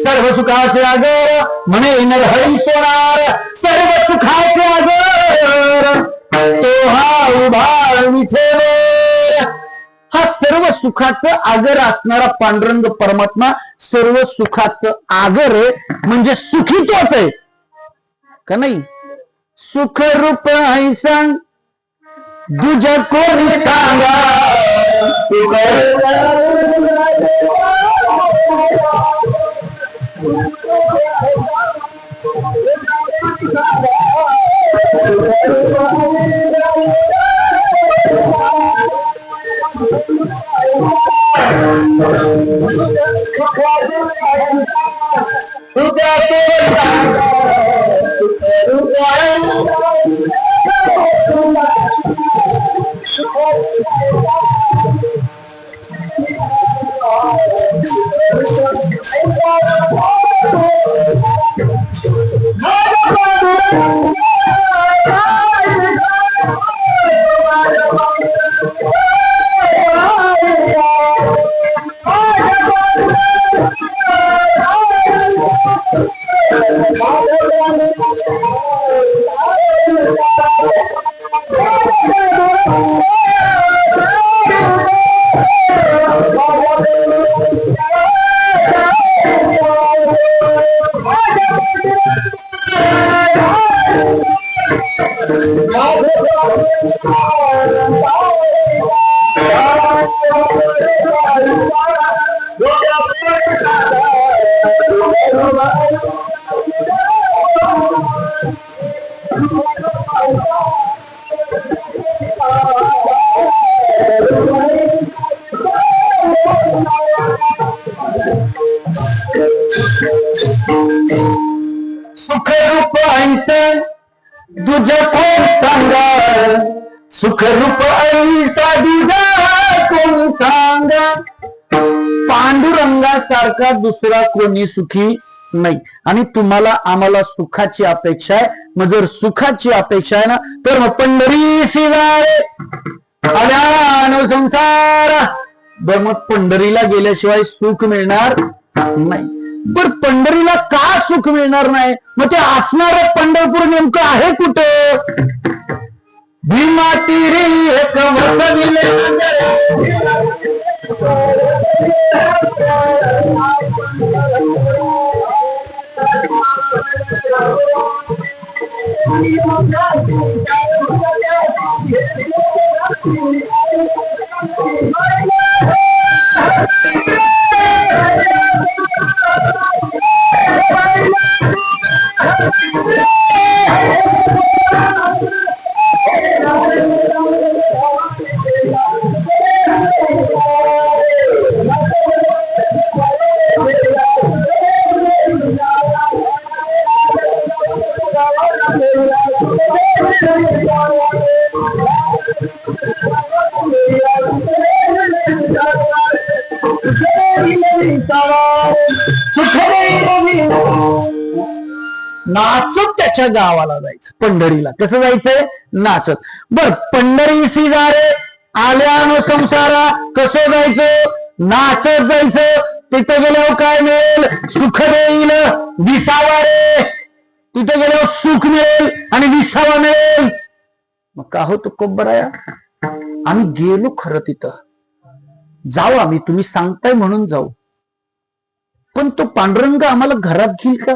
A: सर्व सुखाचे आगर म्हणे नरहरी सोनार सर्व सुखाचे आगर तो हा उभा विठेवर. हा सर्व सुखाचं आगर असणारा पांडुरंग परमात्मा सर्व सुखाचं आगर आहे. म्हणजे सुखी तोच आहे का नाही? सुख रूप सांग दुजा कोणी सांगा सुखरूप ऐसा दुजा कोण सांगा, सुखरूप ऐसा दुजा कोण सांगा. पांडुरंगासारखा दुसरा कोणी सुखी नाही. आणि तुम्हाला आम्हाला सुखाची अपेक्षा आहे. मग जर सुखाची अपेक्षा आहे ना, तर मग पंढरी शिवाय आल्या संसार. बर मग पंढरीला गेल्याशिवाय सुख मिळणार नाही. बर पंढरीला का सुख मिळणार नाही? मग ते असणारं पंढरपूर नेमकं आहे कुठं? भीमा तीरी एक वसविले नाचत त्याच्या गावाला जायचं. पंढरीला कसं जायचंय? नाचत. बर पंढरी सिगारे आल्यानो संसारा कसं जायचं? नाचत जायचं. तिथे गेल्यावर काय मिळेल? सुख देईल विसावा रे. तिथे गेल्यावर सुख मिळेल आणि विसावा मिळेल. मग का होतो कोब्बराया? आम्ही गेलो खरं तिथं, जाऊ आम्ही, तुम्ही सांगताय म्हणून जाऊ, पण तो पांडुरंग आम्हाला घरात घेईल का?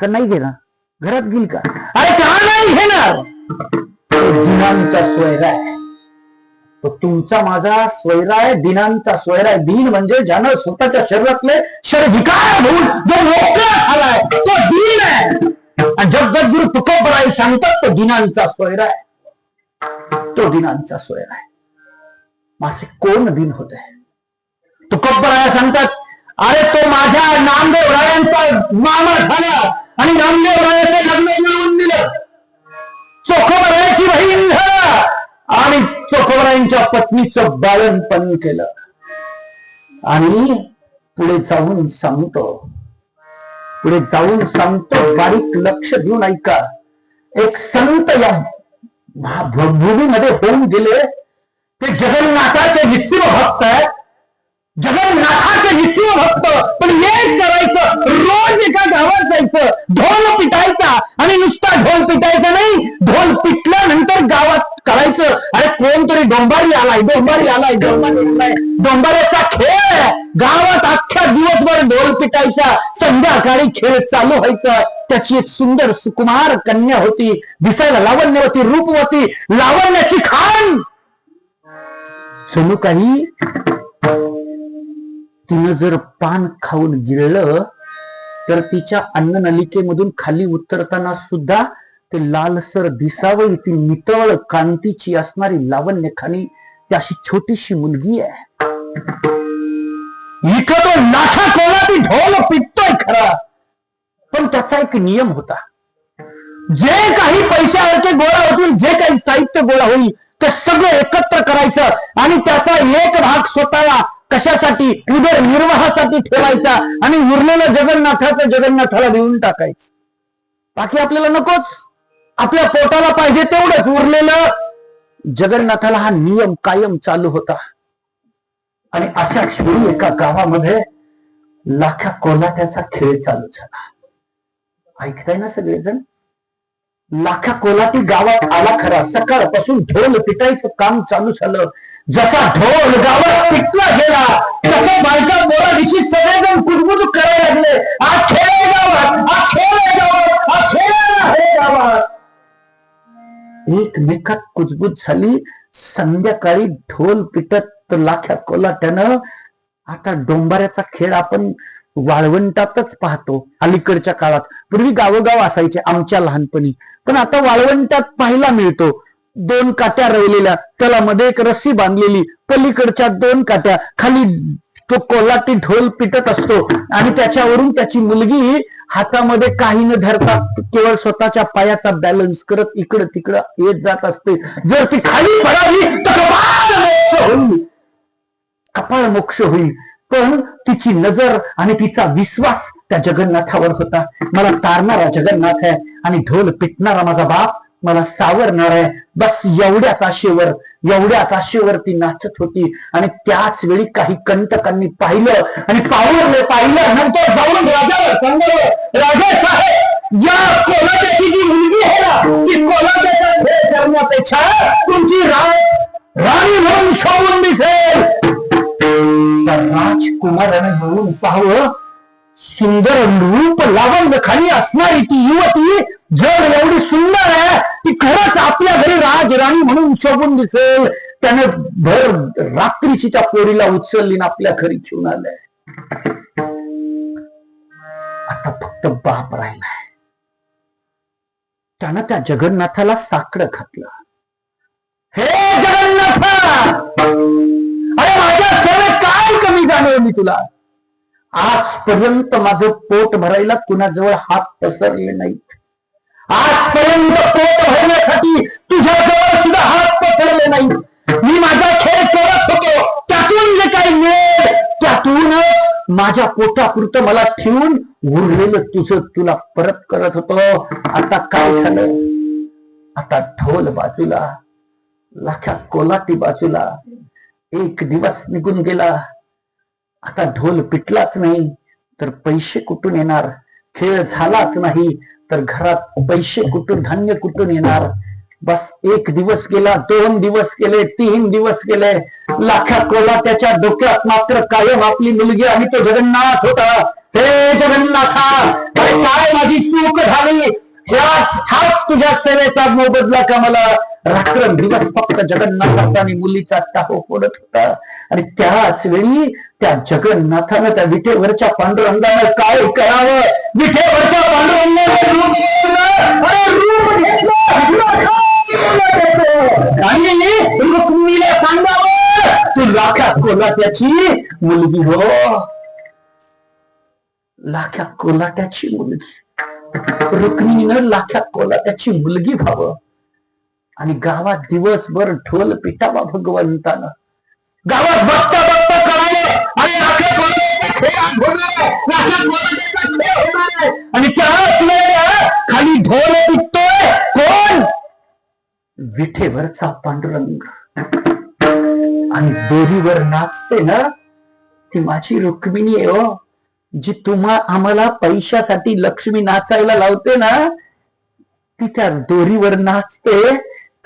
A: का नाही घेणार? घरात घेईल का? अरे का नाही घेणार? दिनांचा सोयरा आहे तो, तुमचा माझा सोयरा आहे, दिनांचा सोयरा आहे. दिन म्हणजे ज्यानं स्वतःच्या शरीरातले शरीरविकार होऊन जो मोकळा झालाय तो दिन आहे. आणि जगद्गुरु तुकोबराई सांगतात तो दिनांचा सोयरा आहे, तो दिनांचा सोयरा आहे. मासे कोण दिन होते? तुकोबराया सांगतात, अरे तो माझ्या नामदेव रायांचा मामा झाला आणि नामदेव रायाचे लग्न मिळवून दिलं. चोखोबरायाची बहीण झाला आणि चोखोबरायांच्या पत्नीचं बाळणपण केलं. आणि पुढे जाऊन सांगतो, बारीक लक्ष देऊन ऐका. एक संत या भूमीमध्ये होऊन गेले. ते जगन्नाथाचे निस्सीम भक्त आहेत, जगन्नाथाचे निस्सीम भक्त. पण एक करायचं, रोज एका गावात जायचं, ढोल पिटायचा. आणि नुसता ढोल पिटायचा नाही, ढोल पिटल्यानंतर गावात करायचं, अरे कोणतरी डोंबारी आलाय, डोंबाऱ्याचा खेळ. गावात अख्ख्या दिवसभर ढोल पिटायचा, संध्याकाळी खेळ चालू व्हायचा. त्याची एक सुंदर सुकुमार कन्या होती, दिसायला लावण्यवती, रूपवती, लावण्याची खान. जणू काही तिनं जर पान खाऊन गिळलं तर तिच्या अन्ननलिकेमधून खाली उतरताना सुद्धा ते लालसर दिसावं, ती नितळ कांतीची असणारी लावण्यखानी ती अशी छोटीशी मुलगी आहे. इथं तो लाखा कोलाटी ढोल पिटतोय खरा, पण त्याचा एक नियम होता. जे काही पैशावरचे गोळा होतील, जे काही साहित्य गोळा होईल, ते सगळं एकत्र करायचं आणि त्याचा एक भाग स्वतःला कशासाठी, उदरनिर्वाहासाठी ठेवायचा आणि उरलेलं जगन्नाथाला देऊन टाकायचं. बाकी आपल्याला नकोच, आपल्या पोटाला पाहिजे तेवढंच, उरलेलं जगन्नाथाला. हा नियम कायम चालू होता. आणि अशाच वेळी एका गावामध्ये लाख्या कोलाट्याचा खेळ चालू झाला. ऐकताय ना सगळेजण? लाखा कोलाटी गावात आला खरा. सकाळपासून ढोल पिटायचं काम चालू झालं. जसा ढोल गावात पिटला गेला, तसं बायका बोला दिवशी सगळेजण कुजबुज करायला लागले, आज खेळ आहे गावात, आज खेळ आहे गावात, आज खेळ आहे गावात. एकमेकात कुजबुज झाली. संध्याकाळी ढोल पिटत लाख्या कोलाट्यानं, आता डोंबाऱ्याचा खेळ आपण वाळवंटातच पाहतो अलीकडच्या काळात. पूर्वी गावोगाव असायचे आमच्या लहानपणी, पण आता वाळवंटात पाहायला मिळतो. 2 काट्या रवलेल्या, त्याला मध्ये एक रस्सी बांधलेली, पलीकडच्या 2 काट्या, खाली तो कोलाटी ढोल पिटत असतो आणि त्याच्यावरून त्याची मुलगी हातामध्ये काही न धरता केवळ स्वतःच्या पायाचा बॅलन्स करत इकडं तिकडं येत जात असते. जर ती खाली पडाली तर कपाळ मोक्ष होईल. पण तिची नजर आणि तिचा विश्वास त्या जगन्नाथावर होता. मला तारणारा जगन्नाथ आहे आणि ढोल पिटणारा माझा बाप मला सावरणार आहे. बस एवढ्याच आशेवर ती नाचत होती. आणि त्याच वेळी काही कंटकांनी पाहिलं आणि पाहिलं नंतर जाऊन राजाला सांगितलं, राजा साहेब, या कोलाट्याची जी मुलगी आहे ना, ती कोलाट्याचा खेळ करण्यापेक्षा तुमची राणी म्हणून शोभून दिसेल. राजकुमाराने म्हणून पाहावं, सुंदर रूप लावण्य खाली असणारी ती युवती जर एवढी सुंदर आहे, ती खरंच आपल्या घरी राजराणी म्हणून शोभून दिसेल. त्याने भर रात्रीची त्या पोरीला उचलली आपल्या घरी घेऊन आलंय. आता फक्त बाप राहिलाय. त्यानं त्या जगन्नाथाला साकडं घातलं. हे जगन्नाथा, अरे माझ्या सेवेत काय कमी जाणवली तुला? आजपर्यंत माझं पोट भरायला कुणाजवळ हात पसरले नाहीत. आजपर्यंत पोट भरण्यासाठी तुझ्याजवळ सुद्धा हात पसरले नाहीत. मी माझा खेळ करत होतो, त्यातून जे काही मिळेल त्यातूनच माझ्या पोटापुरतं मला ठेवून उरलेलं तुझं तुला परत करत होतो. आता काय झालं? आता ढोल बाजूला, लाख्या कोलाटी बाजूला. एक दिवस निघून गेला. आता ढोल पिटलाच नाही तर पैसे कुठून येणार? खेळ झालाच नाही तर घरात पैसे कुठून, धान्य कुठून येणार? बस एक दिवस गेला, 2 दिवस गेले, 3 दिवस गेले. लाख्या कोलाट्याच्या डोक्यात मात्र कायम आपली मुलगी आणि तो जगन्नाथ होता. हे जगन्नाथा, काय माझी चूक झाली? हाच तुझ्या सेवेचा मोबदला का मला? रात्रंदिवस फक्त जगन्नाथाचा आणि मुलीचा टाहो फोडत होता. आणि त्याच वेळी त्या जगन्नाथानं, त्या विठेवरच्या पांडुरंगानं काय करावं? विठेवरच्या पांडुरंगानं आणि रुक्मिणीला सांगावं, तू लाख्या कोलाट्याची मुलगी हो. लाख्या कोलाट्याची मुलगी. रुक्मिणीनं लाख्या कोलाट्याची मुलगी व्हावं आणि गावात दिवसभर ढोल पिटावा भगवंतानं. गावात बघता बघता कळालं आणि लाख्या कोलाट्याचा खेळ होणार आहे. आणि त्याच वेळेला खाली ढोल पिटतोय कोण? विठेवरचा पांडुरंग. आणि दोरीवर नाचते ना ती माझी रुक्मिणी आहे हो, जी आम्हाला पैशासाठी लक्ष्मी नाचायला लावते ना, ती त्या दोरीवर नाचते.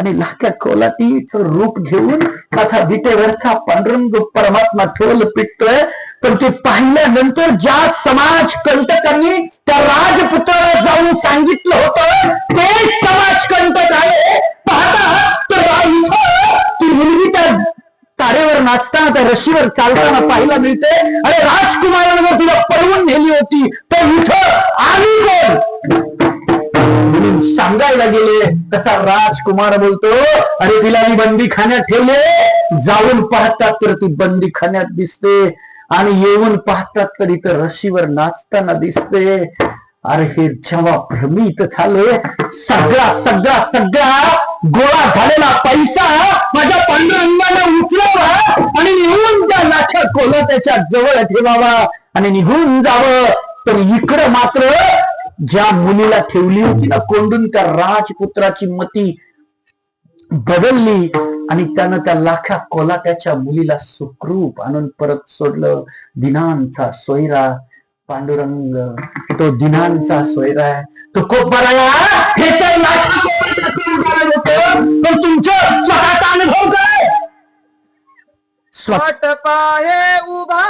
A: आणि लाख्या कोलाटीचं रूप घेऊन माझा विटेवरचा पांडुरंग परमात्मा ढोल पिटतोय. पण ते पाहिल्यानंतर ज्या समाज कंटकांनी त्या राजपुत्राला जाऊन सांगितलं होतं, ते समाज कंटक आहे. पाहता तर ती मुलगी त्या तारेवर नाचताना, त्या रशीवर चालताना पाहायला मिळते. अरे राजकुमारांवर तिला पळवून नेली होती, तर इथं आली कोण म्हणून सांगायला गेले. तसा राजकुमार बोलतो, अरे तिला मी बंदी खाण्यात ठेवले. जाऊन पाहतात तर ती बंदी खाण्यात दिसते, आणि येऊन पाहतात तर इथं रशीवर नाचताना दिसते. अरे हे जेव्हा भ्रमित झाले, सगळा सगळा सगळा गोळा झालेला पैसा माझ्या पांडुरंगाने उचलावा आणि निघून त्या लाठ्या कोलाट्याच्या जवळ ठेवावा आणि निघून जावं. पण इकडं मात्र ज्या मुलीला ठेवली होती ना कोंडून, त्या राजपुत्राची मती बदलली आणि त्यानं त्या लाख्या कोलाट्याच्या मुलीला सुखरूप आणून परत सोडलं. दिनांचा सोयरा पांडुरंग, तो दिनांचा सोयरा आहे. तो कोपराया हे तर लाखा होतं, पण तुमचं स्वतःचा अनुभव काय?
B: स्वट पाहे उभा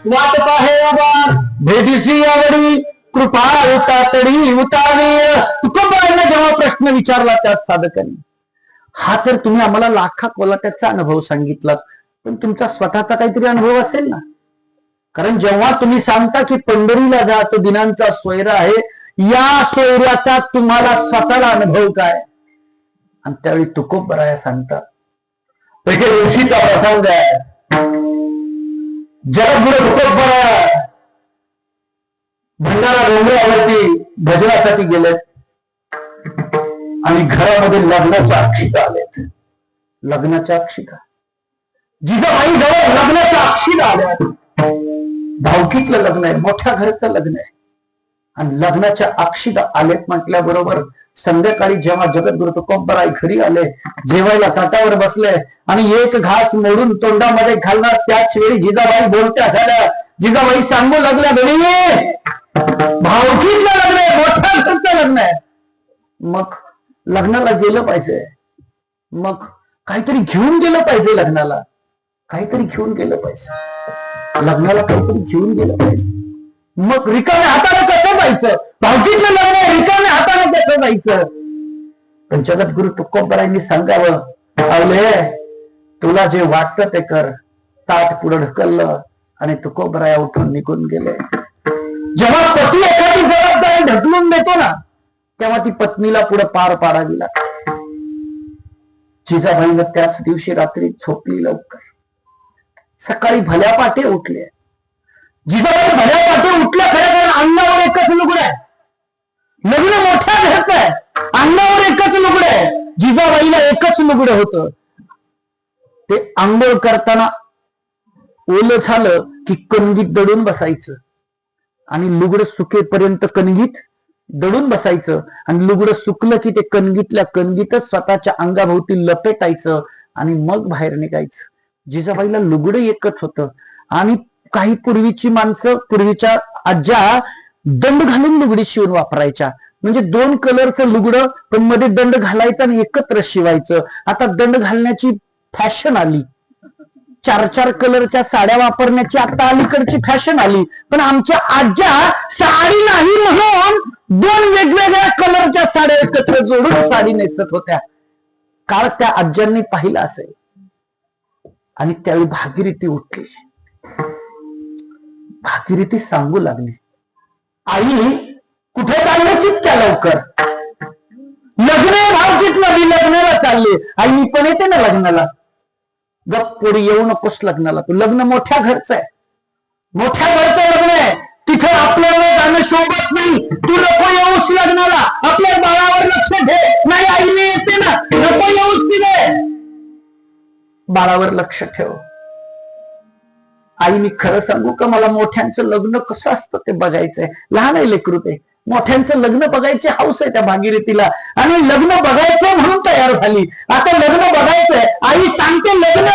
A: वाट पाहे उभा भेटीसी आवडी कृपा उतातडी उतावी. तुकोबांना जेव्हा प्रश्न विचारला त्यात साधकांनी, हा तर तुम्ही आम्हाला लाखा कोलाट्याचा अनुभव सांगितलात, पण तुमचा स्वतःचा काहीतरी अनुभव असेल ना. कारण जेव्हा तुम्ही सांगता की पंढरीला जा, तो दिनांचा सोयरा आहे, या सोयऱ्याचा तुम्हाला स्वतःला अनुभव काय? आणि त्यावेळी तुकोबराया सांगतात, पैकी ऋषीचा प्रसंग आहे. जगद्गुरु तुकोबराया भंडारा डोंगरावरती भजनासाठी गेलेत आणि घरामध्ये लग्नाच्या अक्षिता आलेत. लग्नाच्या अक्षिता जिजाबाई जवळ लग्नाच्या अक्षिता आल्या. भावकीतलं लग्न आहे, मोठ्या घरचं लग्न आहे आणि लग्नाच्या अक्षिता आलेत म्हटल्याबरोबर संध्याकाळी जेव्हा जगद्गुरु तुकोबराय घरी आले, जेवायला ताटावर बसले आणि एक घास मोडून तोंडामध्ये घालणार त्याच वेळी जिजाबाई बोलत्या झाल्या. जिजाबाई सांगू लागल्या, बहिणी भावकीतलं लग्न आहे, मोठ्या घरचं लग्न आहे, मग लग्नाला गेलं पाहिजे, मग काहीतरी घेऊन गेलं पाहिजे, लग्नाला काहीतरी घेऊन गेलं पाहिजे, लग्नाला काहीतरी घेऊन गेलं पाहिजे. मग रिकाम्या हाताने कसं जायचं? भावकीतलं लग्न आहे, रिकाम्या हाताने कसं जायचं? पण जगद्गुरु तुकोबरायांनी सांगावं, आवले तुला जे वाटतं ते कर. ताट पुढे ढकललं आणि तुकोबराया उठून निघून गेले. जेव्हा पती एखादी जबाबदारी ढकलून देतो ना, तेव्हा ती पत्नीला पुढे पार पाडावी लागते. जिजाबाईनं त्याच दिवशी रात्री झोपली लवकर, सकाळी भल्या पाटे उठले. जिजाबाई भल्या पाठी उठल्या खऱ्या, कारण अंगावर एकच लुगडं आहे. लग्न मोठ्या घरचं आहे, अंगावर एकच लुगडं आहे. जिजाबाईला एकच लुगडं होतं. ते आंघोळ करताना ओलं झालं की कणगीत दडून बसायचं आणि लुगडं सुकेपर्यंत कणगीत दडून बसायचं आणि लुगडं सुकलं की ते कणगीतल्या कणगीतच स्वतःच्या अंगाभोवती लपेटायचं आणि मग बाहेर निघायचं. जिजाबाईला लुगडं एकच होतं. आणि काही पूर्वीची माणसं, पूर्वीच्या आज्या दंड घालून लुगडी शिवून वापरायच्या. म्हणजे 2 कलरचं लुगडं पण मध्ये दंड घालायचं आणि एकत्र शिवायचं. आता दंड घालण्याची फॅशन आली, 4 कलरच्या साड्या वापरण्याची आता अलीकडची फॅशन आली. पण आमच्या आज्या साडी नाही म्हणून 2 वेगवेगळ्या कलरच्या साड्या एकत्र जोडून साडी नेसत होत्या. काळ त्या आज्यांनी पाहिला असेल. आणि त्यावेळी भागीरथी उठली. भागीरथी सांगू लागली, आई कुठे चालले चित्त्या लवकर? लग्न भावकीतलं मी लग्नाला चालले. आई मी पण येते ना लग्नाला. गप पुढे येऊ नकोस लग्नाला, तू लग्न मोठ्या घरचं आहे, मोठ्या घरचं लग्न आहे, तिथे आपल्याला जाणं शोभत नाही. तू नको येऊस लग्नाला, आपल्या बाळावर लक्ष ठे. नाही आई मी येते ना, नको येऊस तिथे, बाळावर लक्ष ठेव. आई मी खरं सांगू का, मला मोठ्यांचं लग्न कसं असतं ते बघायचंय. लहान आहे लेकरू ते, मोठ्यांचं लग्न बघायची हौस आहे त्या भागीरथीला. आणि लग्न बघायचं म्हणून तयार झाली. आता लग्न बघायचंय. आई सांगते लग्न,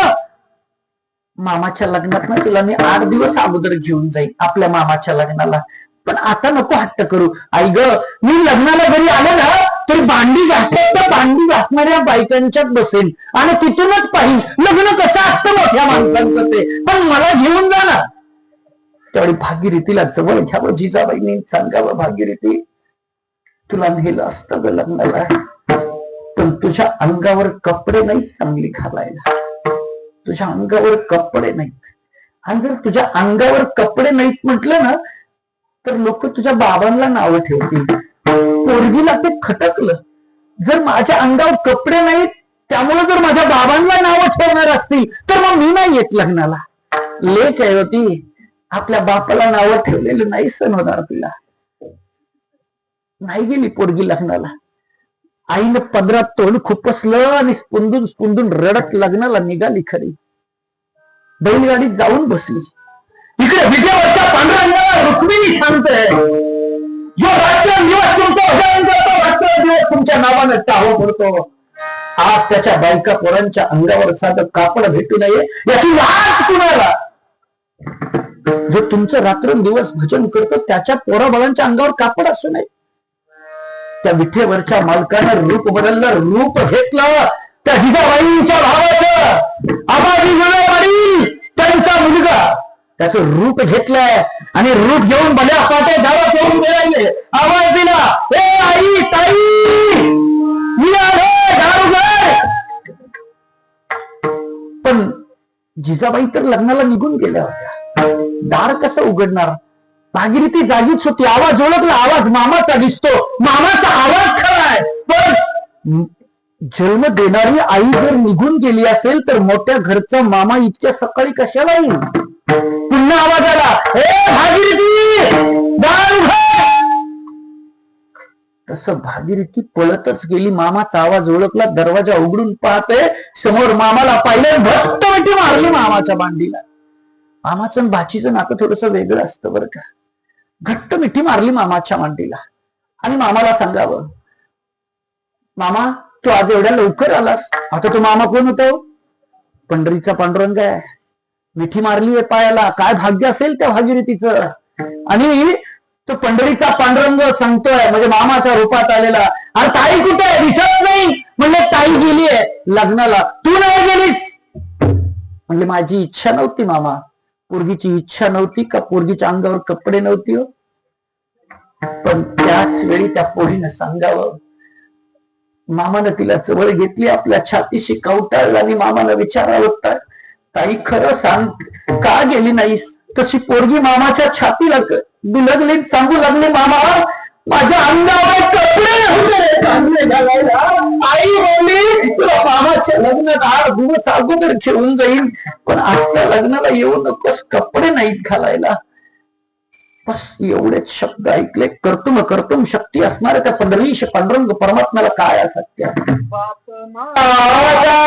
A: मामाच्या लग्नात ना तुला मी 8 दिवस अगोदर घेऊन जाईल आपल्या मामाच्या लग्नाला. पण आता नको हट्ट करू. आई ग, मी लग्नाला घरी आले ना तरी भांडी घासतात तर भांडी घासणाऱ्या बायकांच्यात बसेन आणि तिथूनच पाहिन लग्न कसं असतं मोठ्या माणसांचं ते. पण मला घेऊन जाणार. त्यावेळी भागीरथीला जवळ घ्यावं जिजाबाईंनी, सांगावं भागीरथी तुला नेलं असतं ग लग्नाला, पण तुझ्या अंगावर कपडे नाही चांगली घालायला. तुझ्या अंगावर कपडे नाहीत. आणि जर तुझ्या अंगावर कपडे नाहीत म्हटलं ना तर लोक तुझ्या बाबांना नावं ठेवतील. पोरगीला ते खटकलं. जर माझ्या अंगावर कपडे नाहीत त्यामुळे जर माझ्या बाबांना नावं ठेवणार असतील तर मग मी नाही येत लग्नाला. लेक आहे होती, आपल्या बापाला नावं ठेवलेलं नाही सण होणार तिला. नाही गेली पोरगी लग्नाला. आईनं पदरात तोंड खुपसलं आणि स्पुंदून स्पुंदून रडत लग्नाला निघाली खरी. बैलगाडीत जाऊन बसली. इकडे विटेवरच्या पांढऱ्या रुक्मिणी सांगते, जो रात्रंदिवस तुमचा भजन करतो, रात्रंदिवस तुमच्या नावानं टाहो पडतो, आज त्याच्या बायका पोरांच्या अंगावर साधं कापड भेटू नये याची लाज कुणाला? जो तुमचं रात्रंदिवस भजन करतो त्याच्या पोराबाळांच्या अंगावर कापड असू नये. त्या विठेवरच्या मालकानं रूप बदललं, रूप घेतलं त्या जिजाबाईंच्या भावाचं. आबाजी गुलाबाई त्यांचा मुलगा त्याचं रूप घेतलंय आणि रूप घेऊन भल्या पाट्या गावात येऊन मिळाले. आवाज दिला, ए आई ताई मी आले दारुगड. पण जिजाबाई तर लग्नाला निघून गेल्या होत्या. दार कसं उघडणार? भागीरथी जागीच होती. आवाज ओळखला, आवाज मामाचा दिसतो. मामाचा आवाज खरा आहे. पण जन्म देणारी आई जर निघून गेली असेल तर मोठ्या घरचा मामा इतक्या सकाळी कशाला येईल? पुन्हा आवाज आला, ए भागीरथी दार उघड. तसं भागीरथी पळतच गेली. मामाचा आवाज ओळखला, दरवाजा उघडून पाहते समोर मामाला पाहिलं. घट्ट मिठी मारली मामाच्या मांडीला. मामाचं आणि भाचीचं नातं थोडस वेगळं असतं बरं का. घट्ट मिठी मारली मामाच्या मांडीला आणि मामाला सांगावं, मामा तू आज एवढ्या लवकर आलास. आता तो मामा कोण होतो? पंढरीचा पांडुरंग आहे. मिठी मारली आहे पायाला. काय भाग्य असेल त्या भागीरथीचं. आणि तो पंढरीचा पांडुरंग सांगतोय म्हणजे मामाच्या रूपात आलेला, अरे ताई कुठे आहे? दिसत नाही. म्हणले ताई गेली आहे लग्नाला, तू नाही गेलीस. म्हणले माझी इच्छा नव्हती मामा. पोरगीची इच्छा नव्हती का पोरगीच्या अंगावर कपडे नव्हती हो. पण त्याच वेळी त्या पोरीनं सांगावं. मामानं तिला जवळ घेतली, आपल्या छातीशी कवटाळलं आणि मामानं विचारावं, ताई खरं सांग का गेली नाहीस? तशी पोरगी मामाच्या छातीला बिलगली, सांगू लागली, मामा माझ्या अंगावर कपडे नव्हते चांगले घालायला. आई बोलली तुला मामाच्या लग्नात 8 दिवस अगोदर घेऊन जाईल, पण आजच्या लग्नाला येऊ नकोस, कपडे नाहीत घालायला. बस एवढेच शब्द ऐकले. कर्तुम कर्तुम शक्ती असणाऱ्या त्या पंढरीश पांडुरंग परमात्म्याला काय असत्य.
B: बाप माझा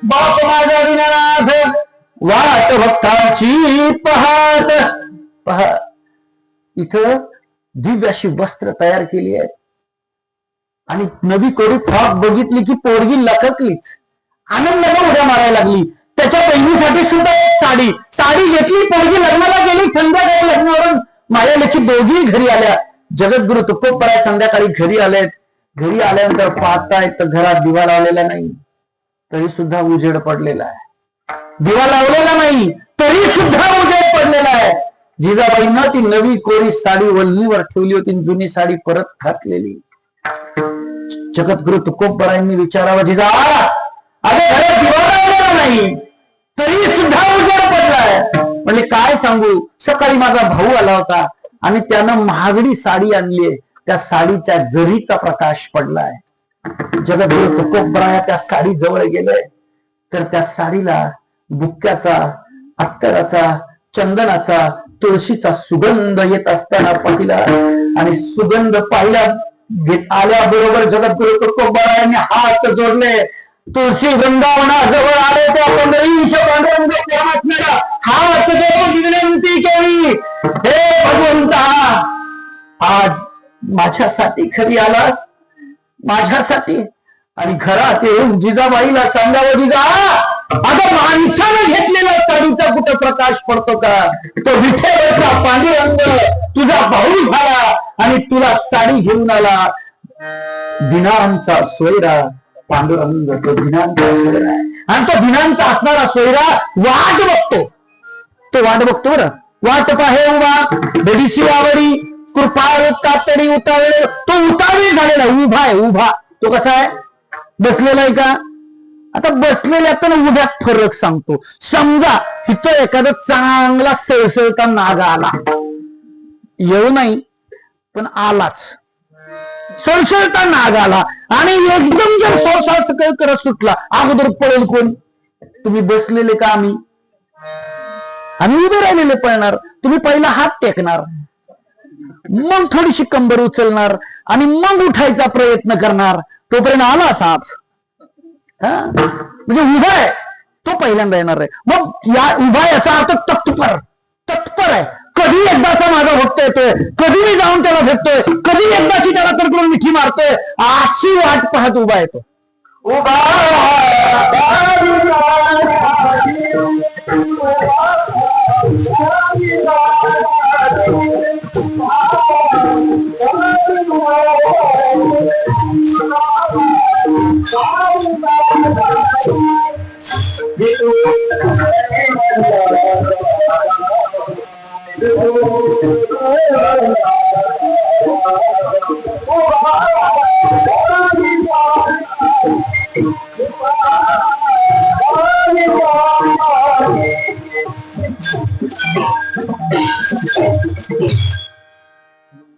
A: बाप माझा दीनानाथ वाट भक्तांची पाहत. पहा इथं दिव्य अशी वस्त्र तयार केली आहेत आणि नवी कोरी फ्रॉक बघितली की पोरगी लखकलीच, आनंदाने उड्या मारायला लागली. त्याच्या बहिणीसाठी सुद्धा एक साडी घेतली. पोरगी लग्नाला गेली. संध्याकाळी लग्नावरून माझ्या लेखी दोघी घरी आल्या. जगद्गुरु तुकोबराय संध्याकाळी घरी आलेत. घरी आल्यानंतर पाहतायत तर घरात दिवा लावलेला नाही, तरी सुद्धा उजेड पडलेला आहे. दिवा लावलेला नाही तरी सुद्धा उजेड पडलेला आहे. जिजाबाईंना ती नवी कोरी साडी वल्लीवर ठेवली होती, जुनी साडी परत घातलेली. जगद्गुरु तुकोबरायांनी विचारावं, जिजा अरे घरात दिवा लावलेला नाही तरी सुद्धा उजेड पडलाय. म्हणजे काय सांगू, सकाळी माझा भाऊ आला होता आणि त्यानं महागडी साडी आणलीये. त्या साडीच्या जरीचा प्रकाश पडलाय. जगद्गुरु तुकोबराय त्या साडी जवळ गेले तर त्या साडीला बुक्क्याचा, अत्तराचा, चंदनाचा, तुळशीचा सुगंध येत असताना पाहिला. आणि सुगंध पाहिल्या आल्याबरोबर जगद्गुरु तुकोबरायांनी हात जोडले. तुळशी वृंदावनाजवळ आले त्या पंढरीश पांडुरंग परमात्म्याला हात जोडून विनंती केली, हे भगवंता आज माझ्यासाठी खरी आलास, माझ्यासाठी. आणि घरात येऊन जिजाबाईला सांगावं, जिजा आता माणसाने घेतलेला साडीचा कुठं प्रकाश पडतो का. तो विठ्ठलाचा पांडुरंग तुझा भाऊ झाला आणि तुला साडी घेऊन आला. दिनांचा सोयरा पांडुरंग तो दिनांचा सोयरा आहे. आणि तो दिनांचा असणारा सोयरा वाट बघतो. तो वाट बघतो बरं. वाट पाहे उभा बडीशी आवडी कृपाळ तातडी उतावळे. तो उतावळी झालेला उभा आहे. उभा तो कसा आहे, बसलेला आहे का. आता बसलेल्यात उभ्यात फरक सांगतो. समजा इथं एखादा चांगला सळसळता नाग आला, येऊ नाही पण आलाच, सळसळता नाग आला आणि एकदम जर सोळसा करत सुटला, अगोदर पळेल कोण. तुम्ही बसलेले का आम्ही उभे राहिलेले पळणार. तुम्ही पहिला हात टेकणार, मग थोडीशी कंबर उचलणार आणि मग उठायचा प्रयत्न करणार. तोपर्यंत आला साप. म्हणजे उभा आहे तो पहिल्यांदा येणार आहे. मग या उभा याचा अर्थ तत्पर आहे. कधी एकदाचा माझा भक्त येतोय, कधी मी जाऊन त्याला भेटतोय, कधी एकदाची त्याला तडकडून मिठी मारतोय, अशी वाट पाहत उभा येतो. उभा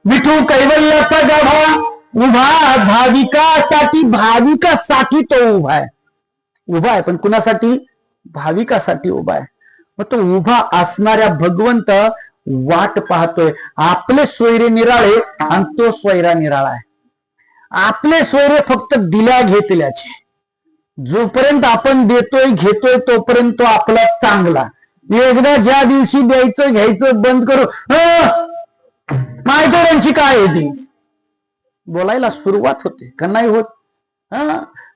A: विठू कैवल्याचा गाभा उभा भाविकासाठी तो उभा आहे. उभा आहे पण कुणासाठी, भाविकासाठी उभा आहे. मग तो उभा असणाऱ्या भगवंत वाट पाहतोय. आपले सोयरे निराळे आणि तो सोयरा निराळा आहे. आपले सोयरे फक्त दिल्या घेतल्याचे. जोपर्यंत आपण देतोय घेतोय तोपर्यंत तो आपला चांगला. एकदा ज्या दिवशी द्यायचं घ्यायचं बंद करू, मायकरांची काय येते बोलायला सुरुवात होते का नाही होत.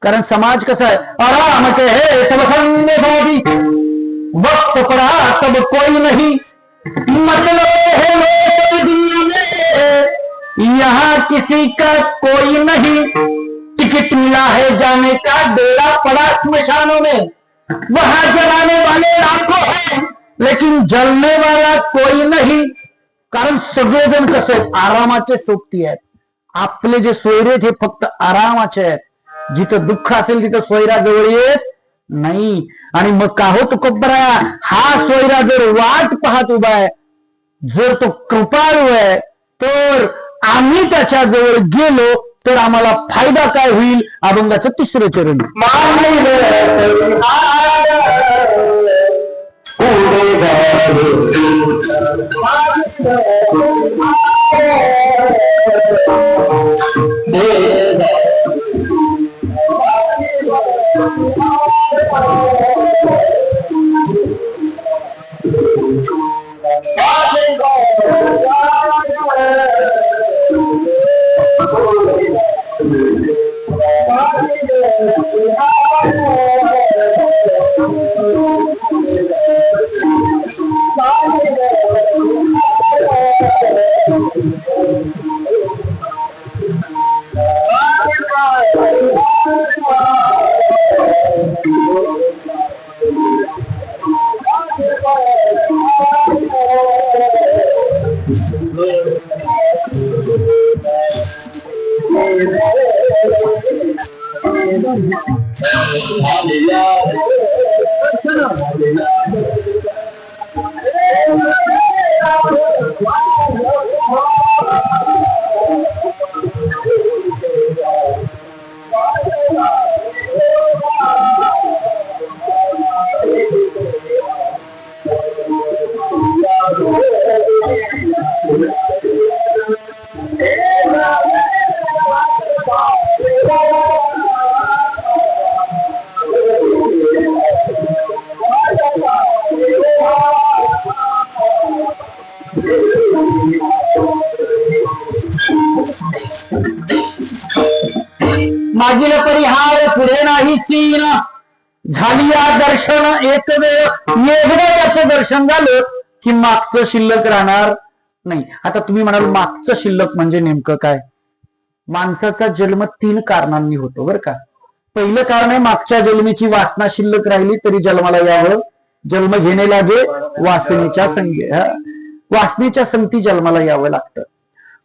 A: कारण समाज कसा आहे, आराम के हे सबसंग भावी वक्त पड़ा तब कोई नहीं, मतलब है लोग दुनिया में, यहाँ किसी का कोई नहीं। टिकट मिला है जाने का, डेरा पड़ा स्मशानों में, वहां जलाने वाले लाखों हैं लेकिन जलने वाला कोई नाही। कारण सगळेजण कसे आहेत, आरामाचे सोबती आहेत. आपले जे सोयरे ते फक्त आरामाचे आहेत. जिथं दुःख असेल तिथं सोयरा जवळ येत नाही. आणि मग का हो तुकोबरा, हा सोयरा जर वाट पाहत उभा आहे, जर तो कृपाळू आहे, तर आम्ही त्याच्या जवळ गेलो तर आम्हाला फायदा काय होईल. अभंगाचं तिसरं चरण. मागील परिहार पुढे नाही सीन, झाली या दर्शन एक वेळ. एकदा त्याचं दर्शन झालं की मागचं शिल्लक राहणार नाही. आता तुम्ही म्हणाल मागचं शिल्लक म्हणजे नेमकं काय. माणसाचा जन्म 3 कारणांनी होतो बरं का. पहिलं कारण आहे मागच्या जन्मीची वासना शिल्लक राहिली तरी जन्माला यावं. जन्म घेणे लागे वासनेच्या संगे, वासनेच्या संगती जन्माला यावं लागतं.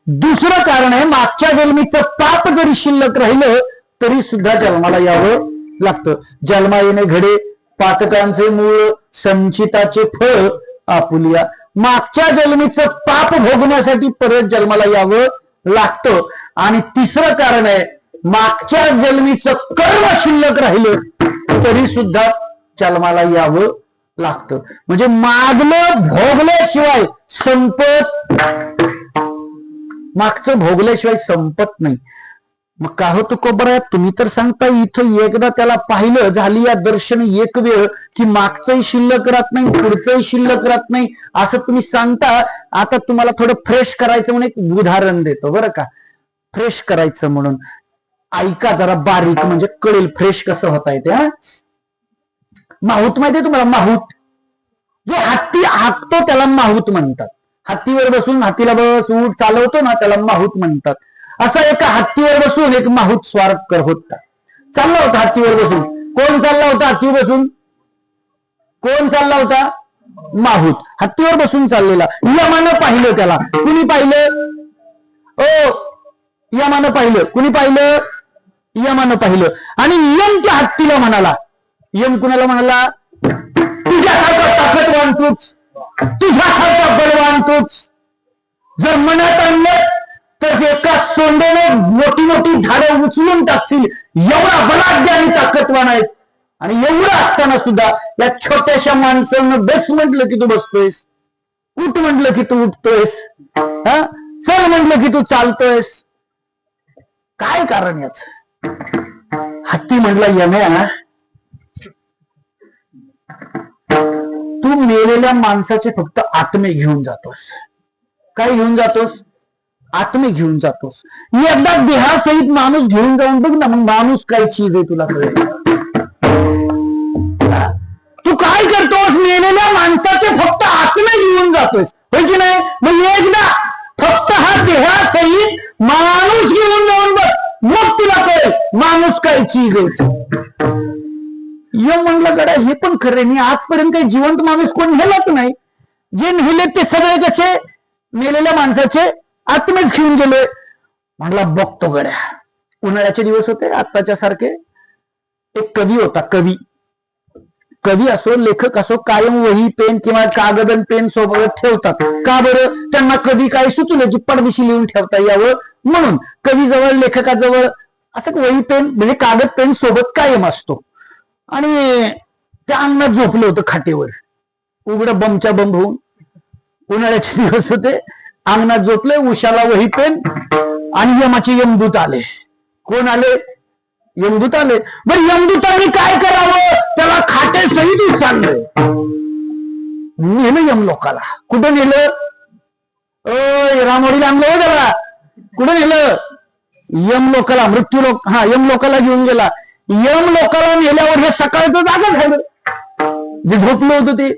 A: दुसरं कारण आहे मागच्या जन्मीचं पाप जरी शिल्लक राहिलं तरी सुद्धा जन्माला यावं लागतं. जन्मा येणे घडे पातकांचे मूळ, संचिताचे फळ आपुलिया. मागच्या जन्मीचं पाप भोगण्यासाठी परत जन्माला यावं लागतं. आणि तिसरं कारण आहे मागच्या जन्मीचं कर्म शिल्लक राहिलं तरी सुद्धा जन्माला यावं लागतं. म्हणजे मागलं भोगल्याशिवाय संपत, मागचं भोगल्याशिवाय संपत नाही. मग का होतं कोबरा, तुम्ही तर सांगता इथं एकदा त्याला पाहिलं झाली या दर्शन एक वेळ की मागचंही शिल्लक राहत नाही पुढचंही शिल्लक राहत नाही असं तुम्ही सांगता. आता तुम्हाला थोडं फ्रेश करायचं म्हणून एक उदाहरण देतो बरं का. फ्रेश करायचं म्हणून ऐका जरा बारीक, म्हणजे कळेल फ्रेश कसं होता येते. माहूत माहितीये तुम्हाला, माहूत जो हत्ती हाकतो त्याला माहूत म्हणतात. हत्तीवर बसून हत्तीला बस उठ चालवतो ना त्याला माहूत म्हणतात. असा एका हत्तीवर बसून एक माहूत स्वार होता. चालला होता हत्तीवर बसून. कोण चालला होता हत्तीवर बसून? कोण चालला होता? माहूत हत्तीवर बसून चाललेला. यमानं पाहिलं त्याला. कुणी पाहिलं? यमानं पाहिलं. कुणी पाहिलं? यमानं पाहिलं. आणि यम त्या हत्तीला म्हणाला, यम कुणाला म्हणाला? तुझ्यासारखा ताकदवान तूच, तुझ्यासारखा बलवान तूच. जर मनात आणलं तर एका सोंडेने मोठी मोठी झाडं उचलून टाकशील, एवढा बलाढ्य आणि ताकदवान आहेस. आणि एवढं असताना सुद्धा या छोट्याशा माणसानं बस म्हटलं की तू बसतोयस, उठ म्हटलं की तू उठतोयस, चल म्हटलं की तू चालतोयस. काय कारण याच? हत्ती म्हटला, यम्या तू मेलेल्या माणसाचे फक्त आत्मे घेऊन जातोस. काय घेऊन जातोस? आत्मे घेऊन जातोस. एकदा देहासहित माणूस घेऊन जाऊन बघ ना, मग माणूस काय चीज आहे तुला कळेल. तू तू काय करतोस? मेलेल्या माणसाचे फक्त आत्मे घेऊन जातोस, होय की नाही? मग एकदा फक्त हा देहासहित माणूस घेऊन जाऊन बघ, मग तुला कळेल माणूस काय चीज आहे. यम म्हणलं गड्या हे पण खरे, मी आजपर्यंत काही जिवंत माणूस कोण नेलाच नाही. जे नेले ते सगळे कसे मेलेल्या माणसाचे आत्मेच घेऊन गेले. म्हणला बघतो गड्या. उन्हाळ्याचे दिवस होते आत्ताच्या सारखे. एक कवी होता, कवी असो लेखक असो कायम वही पेन किंवा कागद आणि पेन सोबत ठेवतात. का बरं? त्यांना कधी काय सुचलं की पडदिशी लिहून ठेवता यावं म्हणून. कवी जवळ लेखकाजवळ असं वही पेन म्हणजे कागद पेन सोबत कायम असतो. आणि त्या अंगणात झोपलं होतं खाटेवर, उघडं बमच्या बंब होऊन. उन्हाळ्याचे दिवस होते, अंगणात झोपले, उशाला वही पेन आणि यमाचे यमदूत आले. कोण आले? यमदूत आले. बरं यमदूतांनी काय करावं? त्याला खाटे सहित उचललं, नेलं यमलोकाला. कुठं नेलं? रामोडीला आणलं हो त्याला. कुठं नेलं? यमलोकाला, मृत्यूलोक. हा, यमलोकाला घेऊन गेला. यमलोकाला नेल्यावर हे सकाळचं जागं झालं, जे झोपलं होतं ते.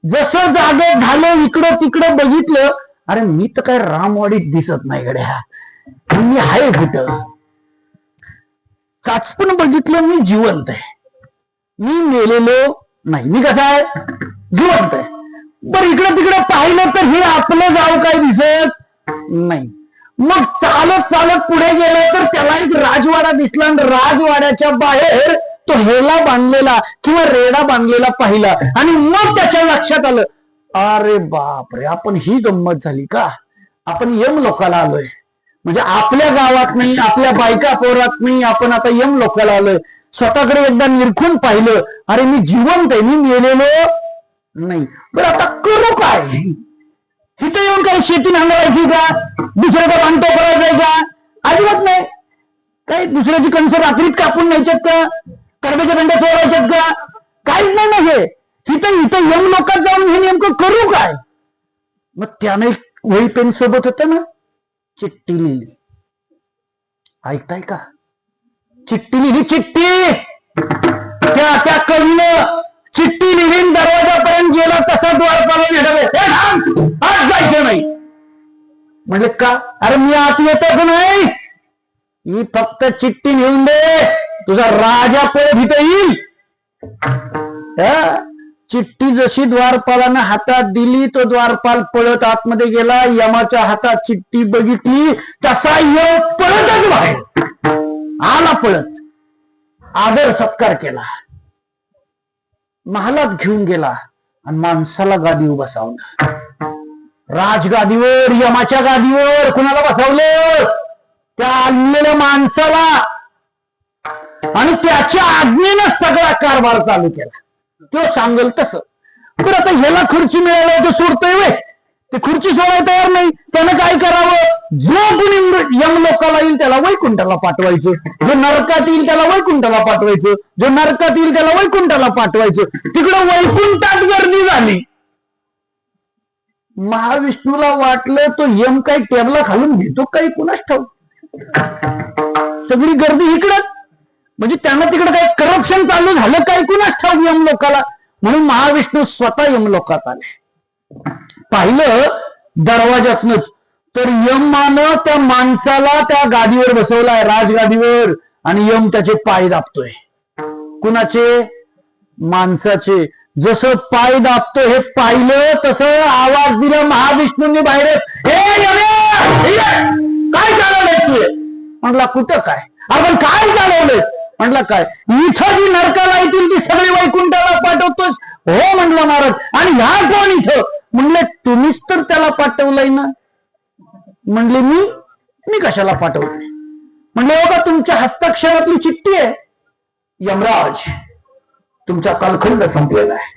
A: जसं जागं झालं, इकडं तिकडं बघितलं, अरे मी तर काय रामवाडीत दिसत नाही गड्या, मी आहे कुठं? चाचपून बघितलं, मी जिवंत आहे, मी मेलेलो नाही. मी कसा आहे? जिवंत आहे. बरं इकडं तिकडं पाहिलं तर हे आपलं गाव काय दिसत नाही. मग चालत चालत पुढे गेलं तर त्याला एक राजवाडा दिसला, आणि राजवाड्याच्या बाहेर तो हेला बांधलेला किंवा रेडा बांधलेला पाहिला. आणि मग त्याच्या लक्षात आलं, अरे बापरे, आपण ही गंमत झाली का? आपण यमलोकाला आलोय. म्हणजे आपल्या गावात नाही, आपल्या बायका पोरात नाही, आपण आता यमलोकाला आलोय. स्वतःकडे एकदा निरखून पाहिलं, अरे मी जिवंत आहे, मी मेलेलो नाही. बरं आता करू काय? इथं येऊन काही शेती नांगरायची का? दुसऱ्याचा भांडतो करायचंय का? अजिबात नाही. काही दुसऱ्याची कणसं रात्रीत कापून न्यायच्यात का? कर्माच्या बंड्या चोरायच्यात का? काहीच नाही ना. हे इथं यमलोकात जाऊन हे नेमकं करू काय? मग त्याने वही पेन सोबत होतं ना, चिठ्ठी लिहिली. ऐकताय का? चिठ्ठी लिहिली, चिठ्ठी. त्या कवीनं चिठ्ठी लिहिली, दरवाजापर्यंत गेला, तसा द्वारपाला भेटावे, आज जायचं नाही. म्हणजे का? अरे मी आत येतच नाही, ही फक्त चिठ्ठी लिहून दे, तुझा राजा पळत इथं येईल. चिठ्ठी जशी द्वारपालानं हातात दिली, तो द्वारपाल पळत आतमध्ये गेला. यमाच्या हातात चिठ्ठी बघितली, तसा यम पळतच बाहेर आला. पळत आदर सत्कार केला, महालात घेऊन गेला आणि माणसाला गादीवर बसावलं. राजगादीवर, यमाच्या गादीवर कुणाला बसवलं? त्या आलेल्या माणसाला. आणि त्याच्या आज्ञेनं सगळा कारभार चालू केला. तो सांगल तसं. तर आता ह्याला खुर्ची मिळाली तर सोडतोय वे, ते खुर्ची सोडायला तयार नाही. त्यानं काय करावं? जो कुणी यमलोकाला येईल त्याला वैकुंठाला पाठवायचं, जो नरकात येईल त्याला वैकुंठाला पाठवायचं, जो नरकात येईल त्याला वैकुंठाला पाठवायचं. तिकडं वैकुंठात गर्दी झाली. महाविष्णूला वाटलं तो यम काही टेबला खालून घेतो काही कुणाच ठाऊक, सगळी गर्दी इकडं. म्हणजे त्यांना तिकडे काही करप्शन चालू झालं काही कुणाच ठाऊक यमलोकाला. म्हणून महाविष्णू स्वतः यमलोकात आले. पाहिलं दरवाजातनच तर यमानं त्या माणसाला त्या गादीवर बसवलाय, राजगादीवर. आणि यम त्याचे पाय दाबतोय. कुणाचे? माणसाचे. जसं पाय दाबतो हे पाहिलं, तसं आवाज दिला महाविष्णूंनी बाहेर, काय चालवलंय तू? म्हटला कुठं काय? आपण काय चालवलंय? म्हटलं काय? इथं जी नरकाला येतील ती सगळी वैकुंठाला पाठवतोस? हो म्हणला महाराज. आणि ह्या कोण इथं? म्हणले तुम्हीच तर त्याला पाठवलंय ना. म्हणले मी कशाला पाठवलंय? म्हणले बघा तुमच्या हस्ताक्षरातली चिठ्ठी आहे. यमराज तुमचा कालखंड संपलेला आहे.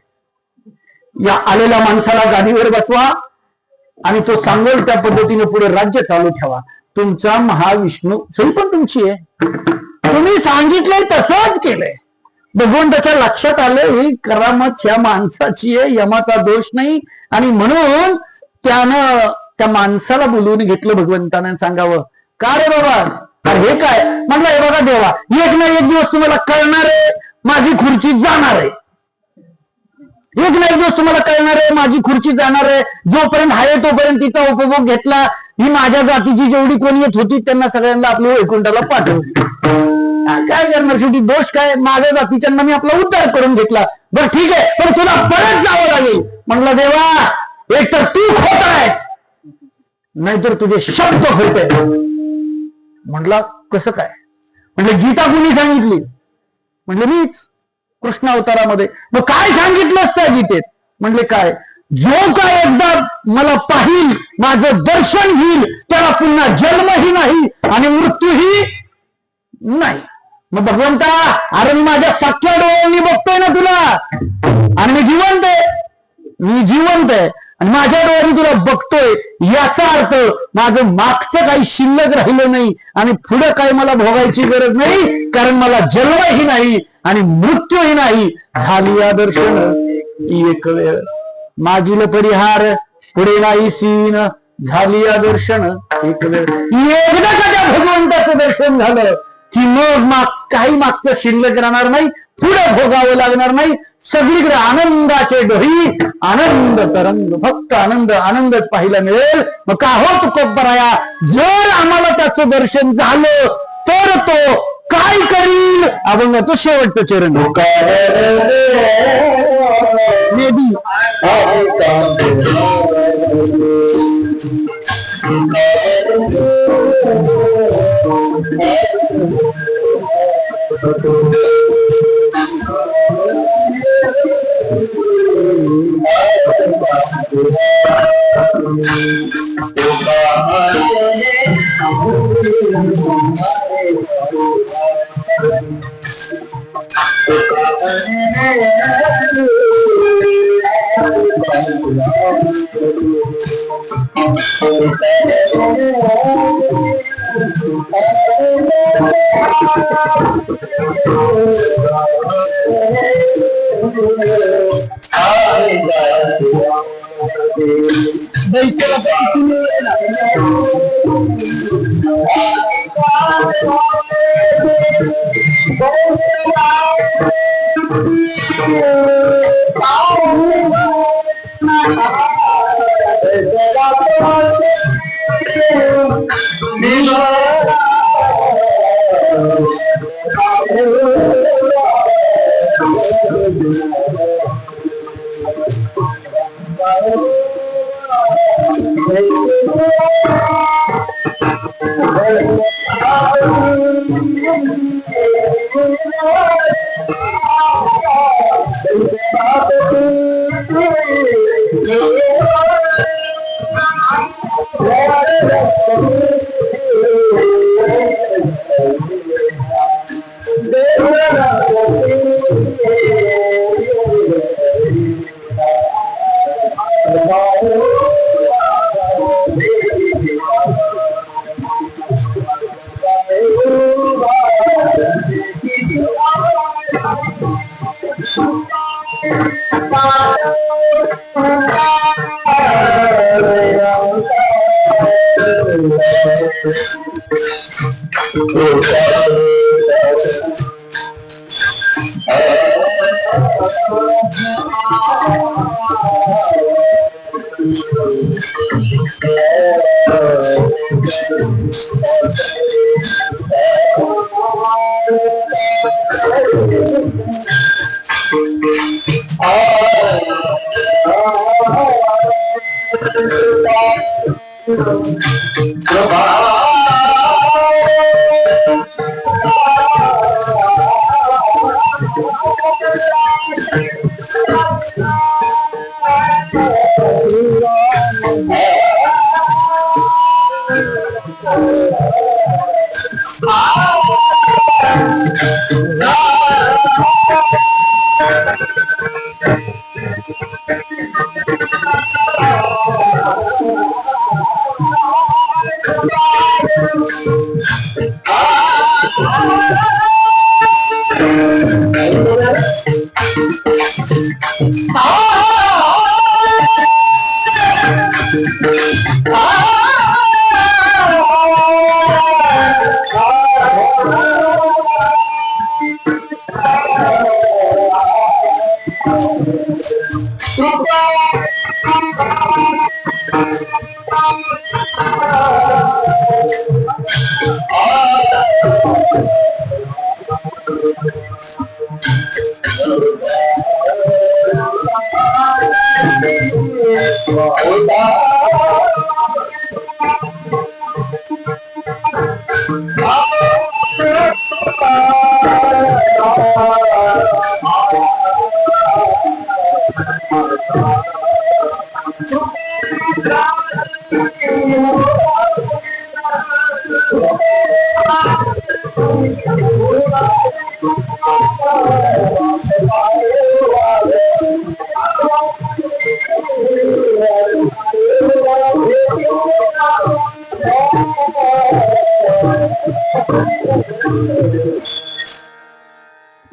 A: या आलेल्या माणसाला गादीवर बसवा आणि तो सांगेल त्या पद्धतीने पुढे राज्य चालू ठेवा. तुमचा महाविष्णू सही पण तुमची आहे, तुम्ही सांगितलंय तसंच केलंय. भगवंताच्या लक्षात आलं ही करामत ह्या माणसाची आहे, यमाचा दोष नाही. आणि म्हणून त्यानं त्या माणसाला बोलवून घेतलं भगवंतानं. सांगावं का रे बाबा हे काय? म्हटलं हे बघा देवा, एक ना एक दिवस तुम्हाला कळणार आहे, माझी खुर्ची जाणार आहे. एक ना एक दिवस तुम्हाला कळणार आहे, माझी खुर्ची जाणार आहे. जोपर्यंत आहे तोपर्यंत तिचा उपभोग घेतला. ही माझ्या जातीची जेवढी कोणी येत होती त्यांना सगळ्यांना आपल्या वैकुंठाला पाठवली. काय करणार, शेवटी दोष काय, माझ्या जातीच्यांना मी आपला उद्धार करून घेतला. बरं ठीक आहे, पण तुला परत जावं लागेल. म्हणलं देवा, एक तर तू खोट आहेस, नाहीतर तुझे शब्द खोटे. म्हटलं कसं काय? म्हटलं गीता कुणी सांगितली? म्हटलं मीच, कृष्ण अवतारामध्ये. मग काय सांगितलं असतं गीतेत? म्हटले काय, जो काय एकदा मला पाहिल, माझं दर्शन घेईल, त्याला पुन्हा जन्मही नाही आणि मृत्यूही नाही. मग भगवंता, अरे मी माझ्या सख्या डोळ्यांनी बघतोय ना तुला, आणि मी जिवंत आहे आणि माझ्या डोळ्यांनी तुला बघतोय. याचा अर्थ माझं मागचं काही शिल्लक राहिलं नाही आणि पुढे काही मला भोगायची गरज नाही, कारण मला जन्मही नाही आणि मृत्यूही नाही. झाली या दर्शन एक वेळ, मागील परिहार पुढे नाही सीन. झाली या दर्शन एक वेळ. एकदा का त्या भगवंताचं दर्शन झालं की मग काही मागचं शिल्लक राहणार नाही, पुढे भोगावं लागणार नाही. सगळीकडे आनंदाचे डोही, आनंद तरंग, फक्त आनंद आनंदच पाहायला मिळेल. मग का हो तुकोबराया, जर आम्हाला त्याचं दर्शन झालं तर तो काय करील? अभंगाचं शेवटचं चरण. मेबी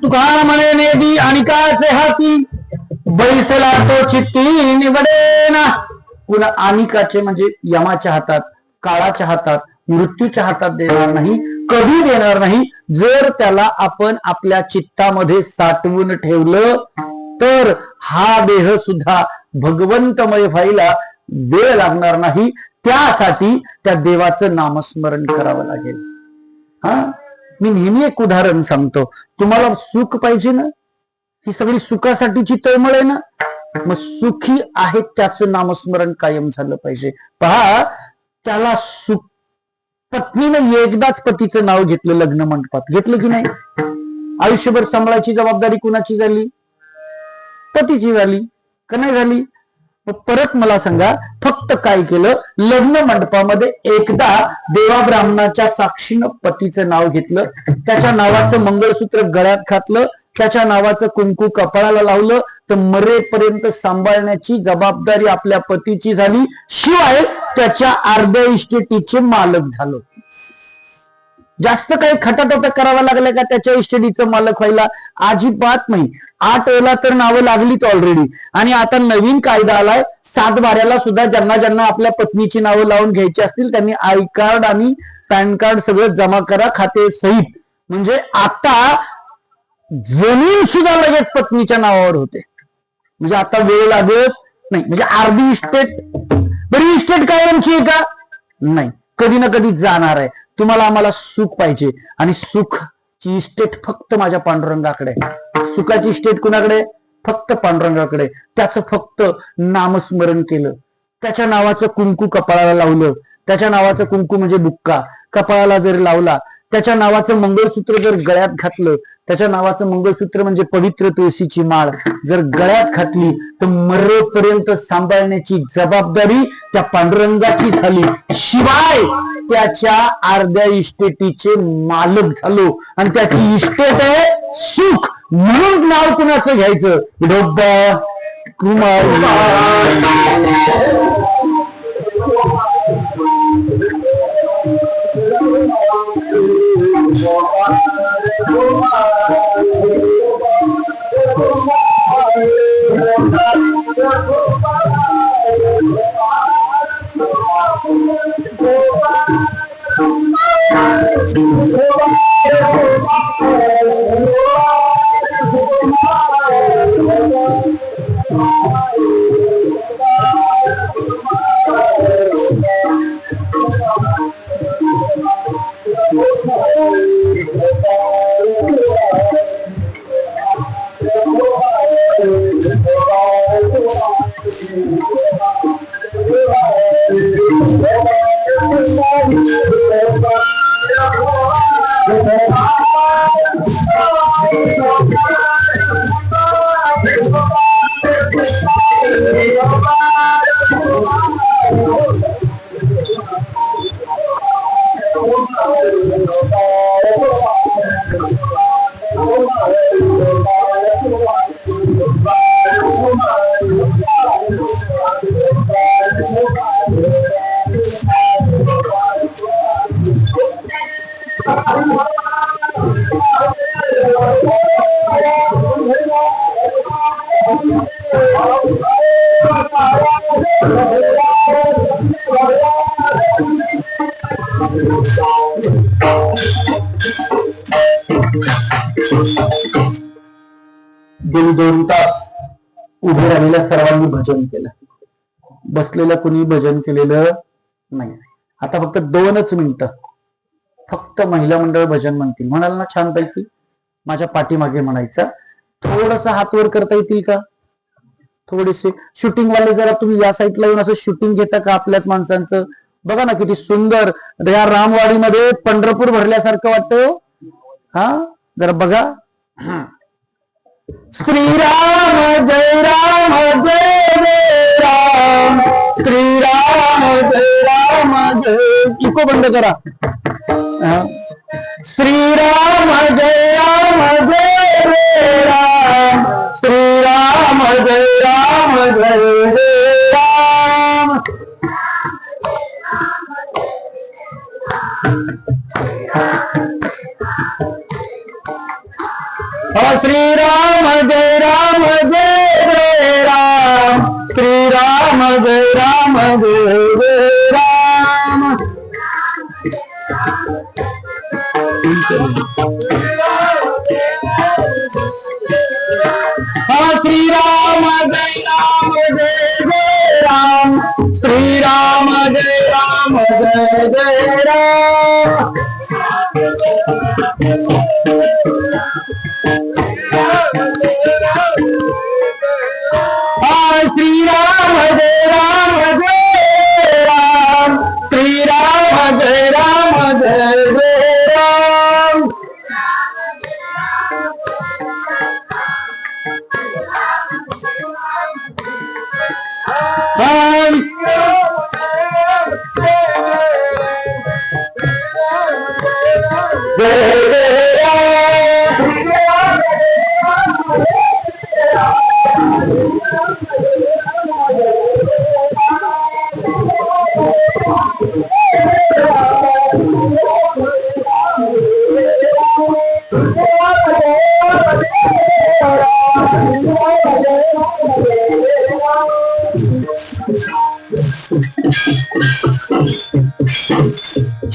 A: तुका म्हणे नेदी आणि काचे हाती बैसला तो चित्ती निवडेना. पुन्हा अनिकाचे म्हणजे यमाच्या हातात, काळाच्या हातात, मृत्यूच्या हातात देणार नाही, कधी देणार नाही. जर त्याला आपण आपल्या चित्तामध्ये साठवून ठेवलं तर हा देह सुद्धा भगवंतमय व्हायला वेळ लागणार नाही. त्यासाठी त्या देवाचं नामस्मरण करावं लागेल. हा, मी नेहमी एक उदाहरण सांगतो. तुम्हाला सुख पाहिजे ना, ही सगळी सुखासाठीची तळमळ आहे ना, मग सुखी आहे त्याचं नामस्मरण कायम झालं पाहिजे. पहा, त्याला सुख, पत्नीनं एकदाच पतीचं नाव घेतलं लग्न मंडपात, घेतलं की नाही? आयुष्यभर सांभाळायची जबाबदारी कुणाची झाली? पतीची झाली का नाही झाली? परत मला सांगा, फक्त काय केलं? लग्न मंडपामध्ये एकदा देवा ब्राह्मणाच्या साक्षीनं पतीचं नाव घेतलं, त्याच्या नावाचं मंगळसूत्र गळ्यात घातलं, त्याच्या नावाचं कुंकू कपाळाला लावलं, तर मरेपर्यंत सांभाळण्याची जबाबदारी आपल्या पतीची झाली. शिवाय त्याच्या अर्ध्या इस्टेटीचे मालक झालो. जास्त काही खटाटोटा करावा लागला का त्याच्या इस्टेटीचं मालक व्हायला? अजिबात नाही. 8 वेळा तर नावं लागलीच ऑलरेडी. आणि आता नवीन कायदा आलाय, 7 बाऱ्याला सुद्धा ज्यांना ज्यांना आपल्या पत्नीची नावं लावून घ्यायची असतील त्यांनी आय कार्ड आणि पॅन कार्ड सगळं जमा करा खाते सहित. म्हणजे आता जमीन सुद्धा लगेच पत्नीच्या नावावर होते. म्हणजे आता वेळ लागत नाही. म्हणजे अर्धी इस्टेट, बरी इस्टेट कायमची आहे का? नाही, कधी ना कधी जाणार आहे. तुम्हाला आम्हाला सुख पाहिजे आणि सुखची इस्टेट फक्त माझ्या पांडुरंगाकडे. सुखाची इस्टेट कुणाकडे? फक्त पांडुरंगाकडे. त्याचं फक्त नामस्मरण केलं, त्याच्या नावाचं कुंकू कपाळाला लावलं, त्याच्या नावाचं कुंकू म्हणजे बुक्का कपाळाला जर लावला, त्याच्या नावाचं मंगळसूत्र जर गळ्यात घातलं, त्याच्या नावाचं मंगळसूत्र म्हणजे पवित्र तुळशीची माळ जर गळ्यात घातली, तर मरेपर्यंत सांभाळण्याची जबाबदारी त्या पांडुरंगाची झाली. शिवाय त्याच्या अर्ध्या इस्टेटीचे मालक झालो. आणि त्याची इस्टेट आहे सुख. म्हणून नाव कुणाचं घ्यायचं? विठोबा कुमार. गेली 2 तास उभे राहिलेल्या सर्वांनी भजन केलं, बसलेल्या कुणी भजन केलेलं नाही. आता फक्त 2च मिनिटं फक्त महिला मंडळ भजन म्हणतील. म्हणाल ना छानपैकी? माझ्या पाठीमागे म्हणायचं. थोडस हात वर करता येतील का? थोडेसे शूटिंग वाले जरा तुम्ही या साईडला येऊन असं शूटिंग घेता का आपल्याच माणसांचं? बघा ना किती सुंदर या रामवाडीमध्ये पंढरपूर भरल्यासारखं वाटतं. हा, जरा बघा. श्रीराम जय राम जय जय राम, श्रीराम जय राम जय. इको बंद करा. श्रीराम जय राम जय जय राम, श्रीराम जय राम जय जय राम. श्रीराम जय राम जय जय राम श्रीराम जय राम जय जय राम श्रीराम जय राम जय जय राम श्रीराम जय राम जय जय राम श्रीराम जय राम जय राम श्रीराम जय राम जय जय राम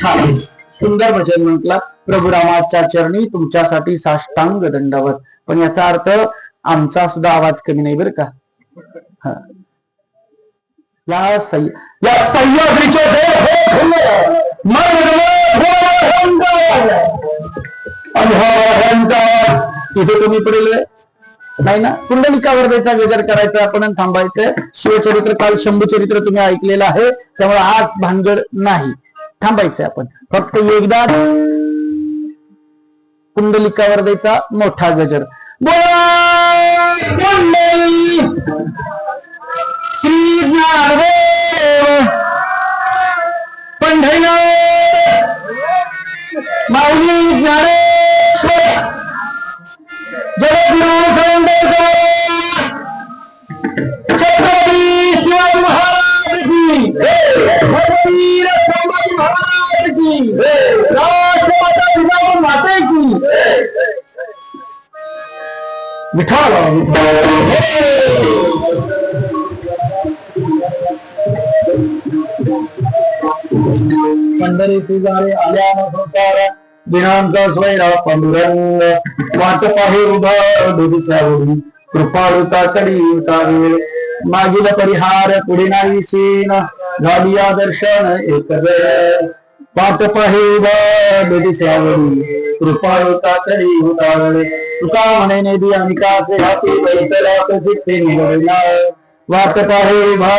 A: छान सुंदर भजन म्हटलं. प्रभू रामाच्या चरणी तुमच्यासाठी साष्टांग दंडवत. पण याचा अर्थ आमचा सुद्धा आवाज कमी नाही बरं का. या सह्याद्रीचे इथे कमी पडेल नाही ना. कुंडलिकावर द्यायचा गजर करायचा आपण थांबायचं. शिवचरित्र काल शंभूचरित्र तुम्ही ऐकलेलं आहे त्यामुळे आज भानगड नाही. थांबायचंय आपण फक्त एकदा कुंडलिकावर द्यायचा मोठा गजर. श्री ज्ञानदेव पंढरीनाथ माऊली ज्ञानेश्वर जगद्गुरु छत्रपती शिवाजी महाराज की वीर संभाजी महाराज की राष्ट्रमाता जिजाऊ माते की विठ्ठल पंढरी तुझारे आल्या संसार दिनांक स्वैरा पांडुरंग वाट पाहे उभा दुधीच्यावरून कृपाळुता कडी उतारे मागील परिहार पुढे नाही सीन झाली या दर्शन एक वेळ वाट पाहे उभा दुधीच्यावरून कृपाळुता कडी उतारे तुका म्हणे नेदी आणि काचे हाती बैतरात चित्ते निघविला वाट पाहे उभा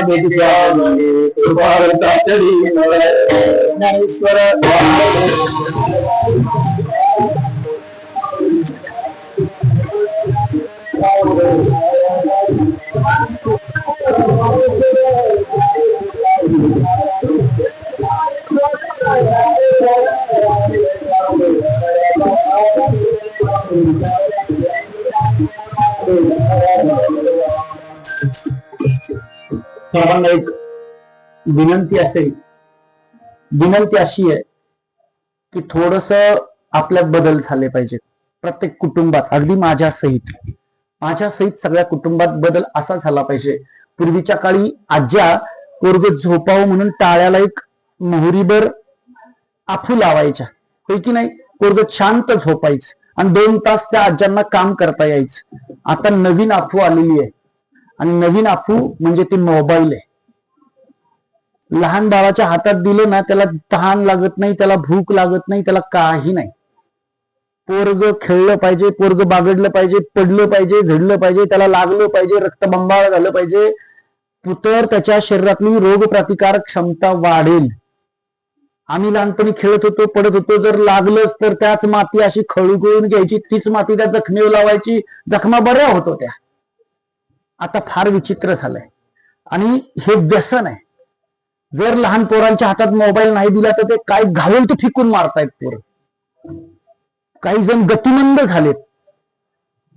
A: दुधीच्यावरून कृपाळुता कडी ज्ञानेश्वर सर्वांना एक विनंती असेल. विनंती अशी आहे की थोडस आपल्यात बदल झाले पाहिजे प्रत्येक कुटुंबात. अगदी माझ्या सहित सगळ्या कुटुंबात बदल असा झाला पाहिजे. पूर्वीच्या काळी आज्या पोरग झोपावं म्हणून टाळ्याला एक मोहरीभर आफू लावायच्या होय की नाही. पोरग शांत झोपायचं आणि 2 तास त्या आज्यांना काम करता यायचं. आता नवीन आफू आलेली आहे आणि नवीन आफू म्हणजे ते मोबाईल आहे. लहान बाळाच्या हातात दिलं ना त्याला तहान लागत नाही, त्याला भूक लागत नाही, त्याला काही नाही. पोरग खेळलं पाहिजे, पोरग बागडलं पाहिजे, पडलं पाहिजे, झडलं पाहिजे, त्याला लागलं पाहिजे, रक्तबंबाळ झालं पाहिजे, तर त्याच्या शरीरातली रोग प्रतिकारक क्षमता वाढेल. आम्ही लहानपणी खेळत होतो, पडत होतो, जर लागलंच तर त्याच माती अशी खळून घ्यायची, तीच माती त्या जखमेवर लावायची, जखमा बऱ्या होत होत्या. आता फार विचित्र झालंय आणि हे व्यसन आहे. जर लहान पोरांच्या हातात मोबाईल नाही दिला तर ते काय घावेल ते फिकून मारतायत पोरं. काही जण गतिमंद झालेत.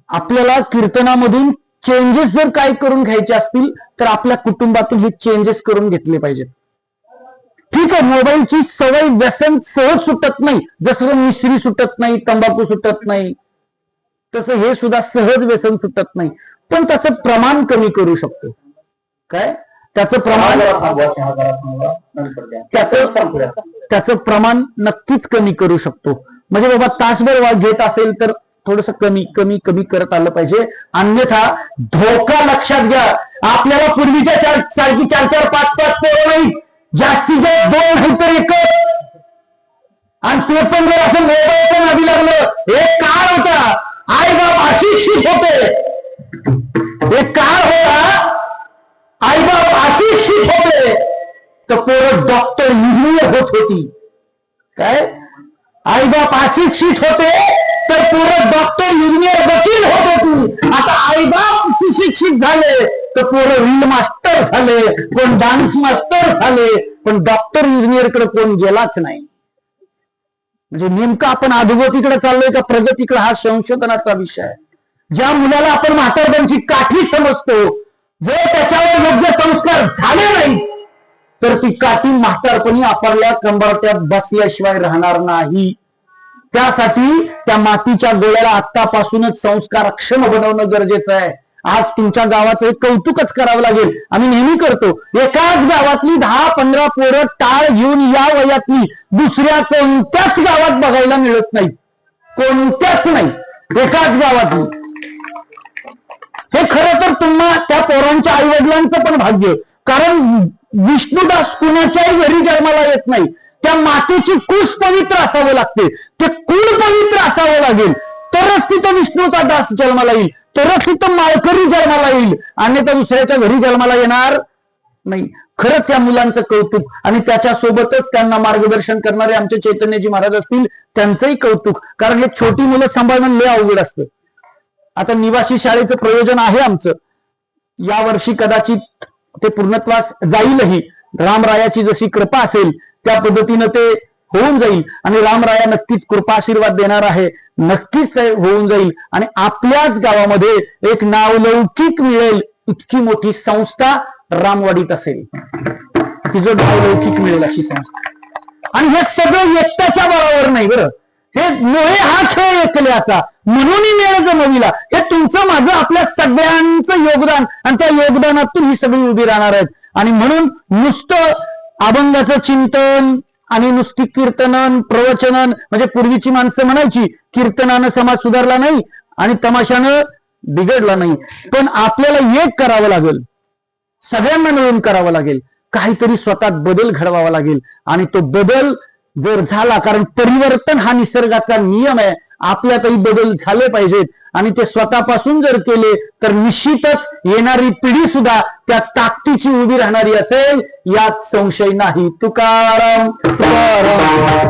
A: आपल्याला कीर्तनामधून चेंजेस जर काय करून घ्यायचे असतील तर आपल्या कुटुंबातून हे चेंजेस करून घेतले पाहिजेत. ठीक आहे, मोबाईलची सवय व्यसन सहज सुटत नाही, जसं मिश्री सुटत नाही, तंबाखू सुटत नाही, तसं हे सुद्धा सहज व्यसन सुटत नाही, पण त्याचं प्रमाण कमी करू शकतो. काय त्याचं प्रमाण, त्याचं प्रमाण नक्कीच कमी करू शकतो. म्हणजे बाबा तासभर घेत असेल तर थोडस कमी कमी कमी करत आलं पाहिजे. अन्यथा धोका लक्षात घ्या. आपल्याला पूर्वीच्या सारखी 4-4, 5-5 पोरं नाही, जास्तीत जास्त 2 नाही तर 1. आणि ते पण जर असं मोबाईलच्या नादी लागलं. एक काळ होता आई बाप अशिक्षित होते, एक काळ होता आई बाप अशिक्षित होते तर पोरं डॉक्टर इंजिनियर होत होती. काय आई बाप अशिक्षित होते तर पोरं डॉक्टर इंजिनियर वकील होत होती. आता आई बाप सुशिक्षित झाले तर पोरं रील मास्टर झाले, कोण डान्स मास्टर झाले, पण डॉक्टर इंजिनियर कडे कोण गेलाच नाही. म्हणजे नेमकं आपण अधोगतीकडे चाललोय का प्रगतीकडे, हा संशोधनाचा विषय आहे. ज्या मुलाला आपण म्हातारपणाची काठी समजतो, जर त्याच्यावर योग्य संस्कार झाले नाही तर ती काठी म्हातारपणी आपल्या कंबरट्यात बसल्याशिवाय राहणार नाही. त्यासाठी त्या मातीच्या गोळ्याला आत्तापासूनच संस्कारक्षम बनवणं गरजेचं आहे. आज तुमच्या गावाचं एक कौतुकच करावं लागेल. आम्ही नेहमी करतो, एकाच गावातली 10-15 पोरं टाळ घेऊन या वयातली दुसऱ्या कोणत्याच गावात बघायला मिळत नाही. कोणत्याच नाही, एकाच गावातली. हे खरं तर तुम्हा त्या पोरांच्या आई वडिलांचं पण भाग्य. कारण विष्णुदास कुणाच्याही घरी जन्माला येत नाही. त्या मातेची कुस पवित्र असावं लागते, ते कुळ पवित्र असावं लागेल, तरच तिथं विष्णूचा दास जन्माला येईल, तरच तिथं माळकरी जन्माला येईल. अन्यथा दुसऱ्याच्या घरी जन्माला येणार नाही. खरंच या मुलांचं कौतुक. आणि त्याच्यासोबतच त्यांना मार्गदर्शन करणारे आमचे चैतन्यजी महाराज असतील, त्यांचंही कौतुक. कारण हे छोटी मुलं सांभाळणं लय अवघड असतं. आता निवासी शाळेचं प्रयोजन आहे आमचं. यावर्षी कदाचित ते पूर्णत्वास जाईलही. रामरायाची जशी कृपा असेल त्या पद्धतीनं ते होऊन जाईल. आणि रामराया नक्कीच कृपा आशीर्वाद देणार आहे. नक्कीच ते होऊन जाईल. आणि आपल्याच गावामध्ये एक नावलौकिक मिळेल इतकी मोठी संस्था रामवाडीत असेल, की जो नावलौकिक मिळेल अशी संस्था. आणि हे सगळं एकट्याच्या बळावर नाही बरं. हे नोहे हा खेळ ऐकल्याचा म्हणून मेळ जमविला. हे तुमचं माझं आपल्या सगळ्यांचं योगदान, आणि त्या योगदानातून ही सगळी उभी राहणार आहेत. आणि म्हणून नुसतं अभंगाचं चिंतन आणि नुसती कीर्तनन प्रवचनन, म्हणजे पूर्वीची माणसं म्हणायची कीर्तनानं समाज सुधारला नाही आणि तमाशानं बिघडला नाही. पण आपल्याला एक करावं लागेल, सगळ्यांना मिळून करावं लागेल. काहीतरी स्वतःत बदल घडवावा लागेल. आणि तो बदल जर झाला, कारण परिवर्तन हा निसर्गाचा नियम आहे, आपल्यातही बदल झाले पाहिजेत. आणि ते स्वतःपासून जर केले तर निश्चितच येणारी पिढी सुद्धा त्या ताकदीची उभी राहणारी असेल, यात संशय नाही. तुकाराम तुकाराम.